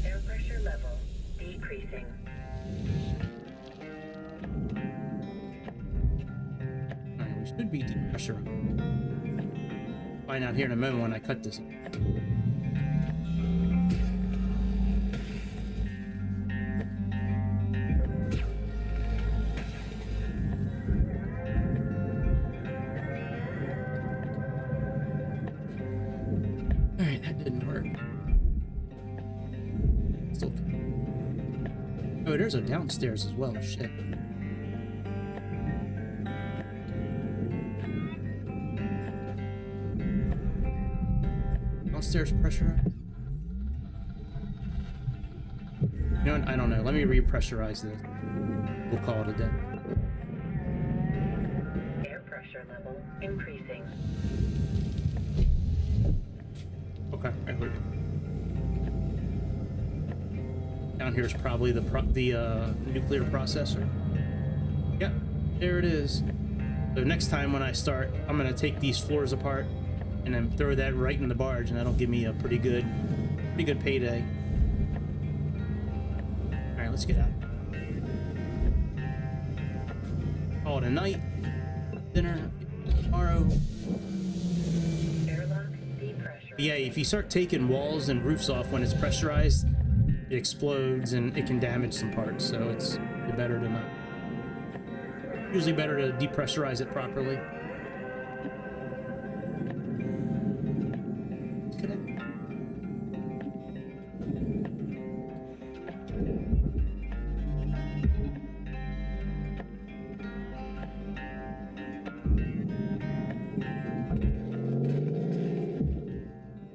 Speaker 8: Air pressure level decreasing.
Speaker 7: Alright, we should be depressurized. Find out here in a moment when I cut this. Alright, that didn't work. Still. Oh, there's a downstairs as well. Shit. Downstairs pressure. You know what? I don't know. Let me repressurize this. We'll call it a day.
Speaker 8: Air pressure level increasing.
Speaker 7: Okay, right, we're good. Down here is probably the nuclear processor. Yep, there it is. So next time when I start, I'm gonna take these floors apart and then throw that right in the barge, and that'll give me a pretty good payday. All right, let's get out. Call it a night. Dinner tomorrow.
Speaker 8: Airlock depressurized.
Speaker 7: Yeah, if you start taking walls and roofs off when it's pressurized, it explodes and it can damage some parts. So it's better to not. Usually better to depressurize it properly.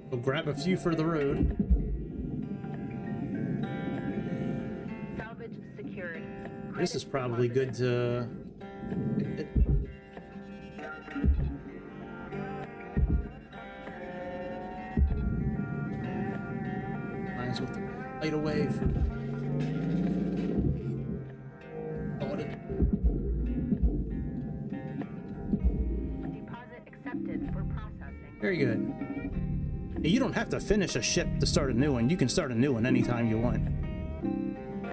Speaker 7: We'll grab a few for the road.
Speaker 9: Salvage secured.
Speaker 7: This is probably good to. Lines with the light away for. Audit.
Speaker 9: Deposit accepted for processing.
Speaker 7: Very good. You don't have to finish a ship to start a new one. You can start a new one anytime you want.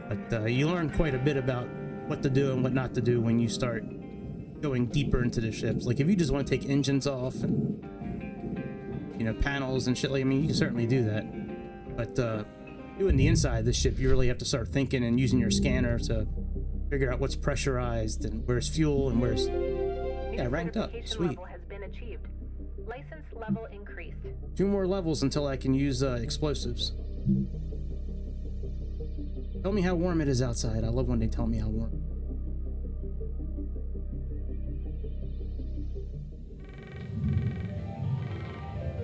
Speaker 7: But you learn quite a bit about what to do and what not to do when you start going deeper into the ships. Like if you just want to take engines off and panels and shit, like, I mean, you can certainly do that. But doing the inside of the ship, you really have to start thinking and using your scanner to figure out what's pressurized and where's fuel and where's ranked up. Sweet.
Speaker 9: Level has been achieved. License level increased.
Speaker 7: 2 more levels until I can use explosives. Tell me how warm it is outside. I love when they tell me how warm.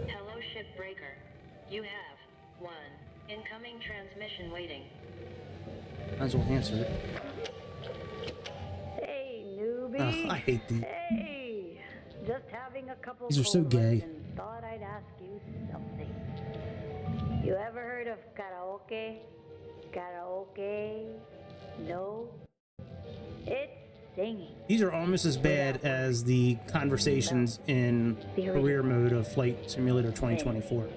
Speaker 8: Hello, shipbreaker. You have 1 incoming transmission waiting.
Speaker 7: Might as well answer it.
Speaker 11: Hey, newbie.
Speaker 7: Ugh, I hate these.
Speaker 11: Hey, just having a couple.
Speaker 7: These are so gay.
Speaker 11: And thought I'd ask you something. You ever heard of karaoke? Karaoke? No, it's singing.
Speaker 7: These are almost as bad as the conversations in career mode of Flight Simulator 2024.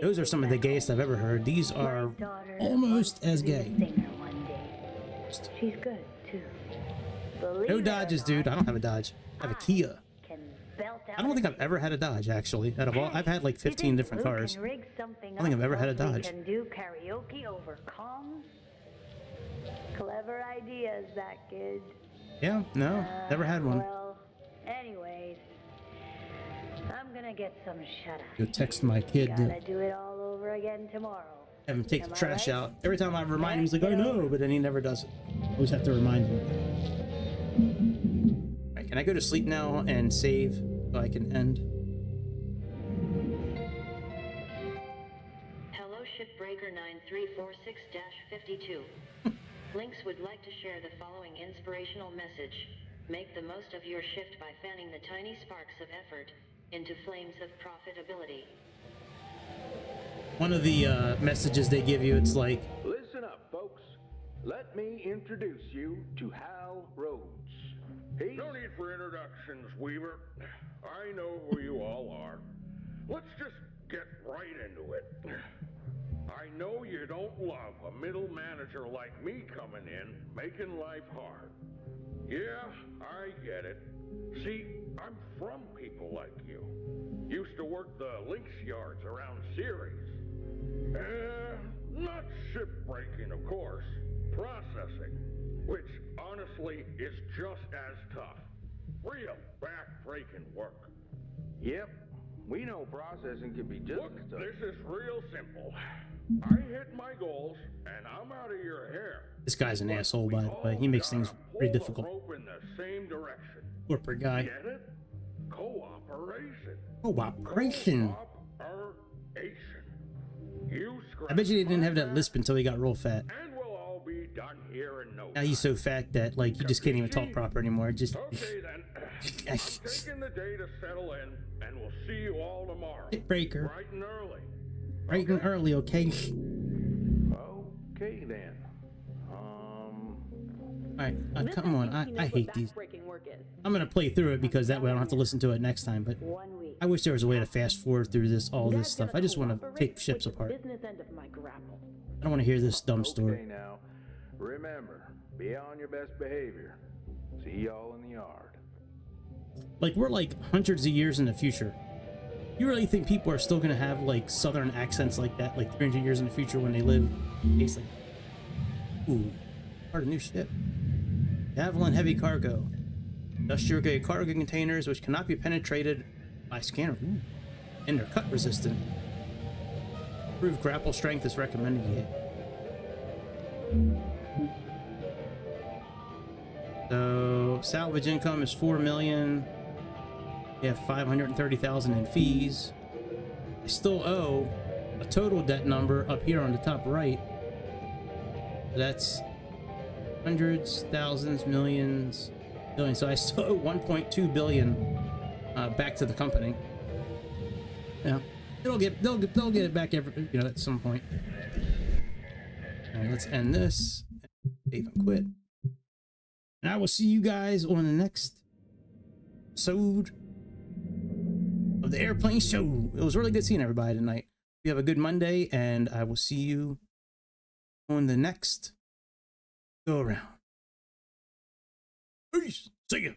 Speaker 7: Those are some of the gayest I've ever heard. These are almost as gay.
Speaker 11: She's good too.
Speaker 7: No Dodges, dude. I don't have a Dodge. I have a Kia. I don't think I've ever had a Dodge, actually. Out of all, I've had like 15 different cars. I don't think I've ever had a Dodge.
Speaker 11: Can do karaoke over comms. Clever ideas, that kid.
Speaker 7: Yeah, no, never had one.
Speaker 11: Well, anyways, I'm gonna get some shut eye.
Speaker 7: Go text my kid.
Speaker 11: Gotta do it all over again tomorrow.
Speaker 7: Have him take the trash out. Every time I remind him, he's like, "Oh no," but then he never does it. Always have to remind him. All right, can I go to sleep now and save so I can end?
Speaker 8: Hello, Shipbreaker 9346-52. Lynx would like to share the following inspirational message. Make the most of your shift by fanning the tiny sparks of effort into flames of profitability.
Speaker 7: One of the messages they give you, it's like,
Speaker 10: Listen up, folks. Let me introduce you to Hal Rhodes.
Speaker 12: No need for introductions, Weaver. I know who you all are. Let's just get right into it. I know you don't love a middle manager like me coming in, making life hard. Yeah, I get it. See, I'm from people like you. Used to work the links yards around Ceres. Not shipbreaking, of course. Processing, which honestly is just as tough. Real back-breaking work.
Speaker 10: Yep, we know processing can be just
Speaker 12: Look,
Speaker 10: as tough.
Speaker 12: this is real simple. I hit my goals, and I'm out of your hair.
Speaker 7: this guy's an asshole, by the way. He makes things pretty difficult.
Speaker 12: Rope in the same direction.
Speaker 7: Corporate guy.
Speaker 12: Get it? Cooperation.
Speaker 7: Cooperation.
Speaker 12: Cooperation. You
Speaker 7: I bet you he didn't have that lisp until he got real fat.
Speaker 12: and we'll all be done here in no
Speaker 7: Now he's so fat that like he just can't even talk proper anymore. Just
Speaker 12: Okay then. Taking the day to settle in, and we'll see you all tomorrow.
Speaker 7: breaker.
Speaker 12: Bright and early.
Speaker 7: Right and early, okay?
Speaker 10: Okay then.
Speaker 7: Alright, come on. I hate these. I'm gonna play through it because that way I don't have to listen to it next time, but I wish there was a way to fast forward through all this stuff. I just want to take ships apart. I don't want to hear this dumb story.
Speaker 10: Okay now. Remember, be on your best behavior. See y'all in the yard.
Speaker 7: Like, we're like hundreds of years in the future. You really think people are still gonna have like southern accents like that, like 300 years in the future when they live? It's like, ooh, part of new ship. Javelin heavy cargo. Industrial grade cargo containers which cannot be penetrated by scanner. Ooh. And they're cut resistant. Improved grapple strength is recommended here. So salvage income is 4 million. You have 530,000 in fees. I still owe a total debt number up here on the top right. That's hundreds, thousands, millions, billions. So I still owe 1.2 billion back to the company. Yeah, they'll get it back at some point. All right, let's end this. Save and quit. And I will see you guys on the next episode of the Airplane Show. It was really good seeing everybody tonight. You have a good Monday, and I will see you on the next go around. Peace. See ya.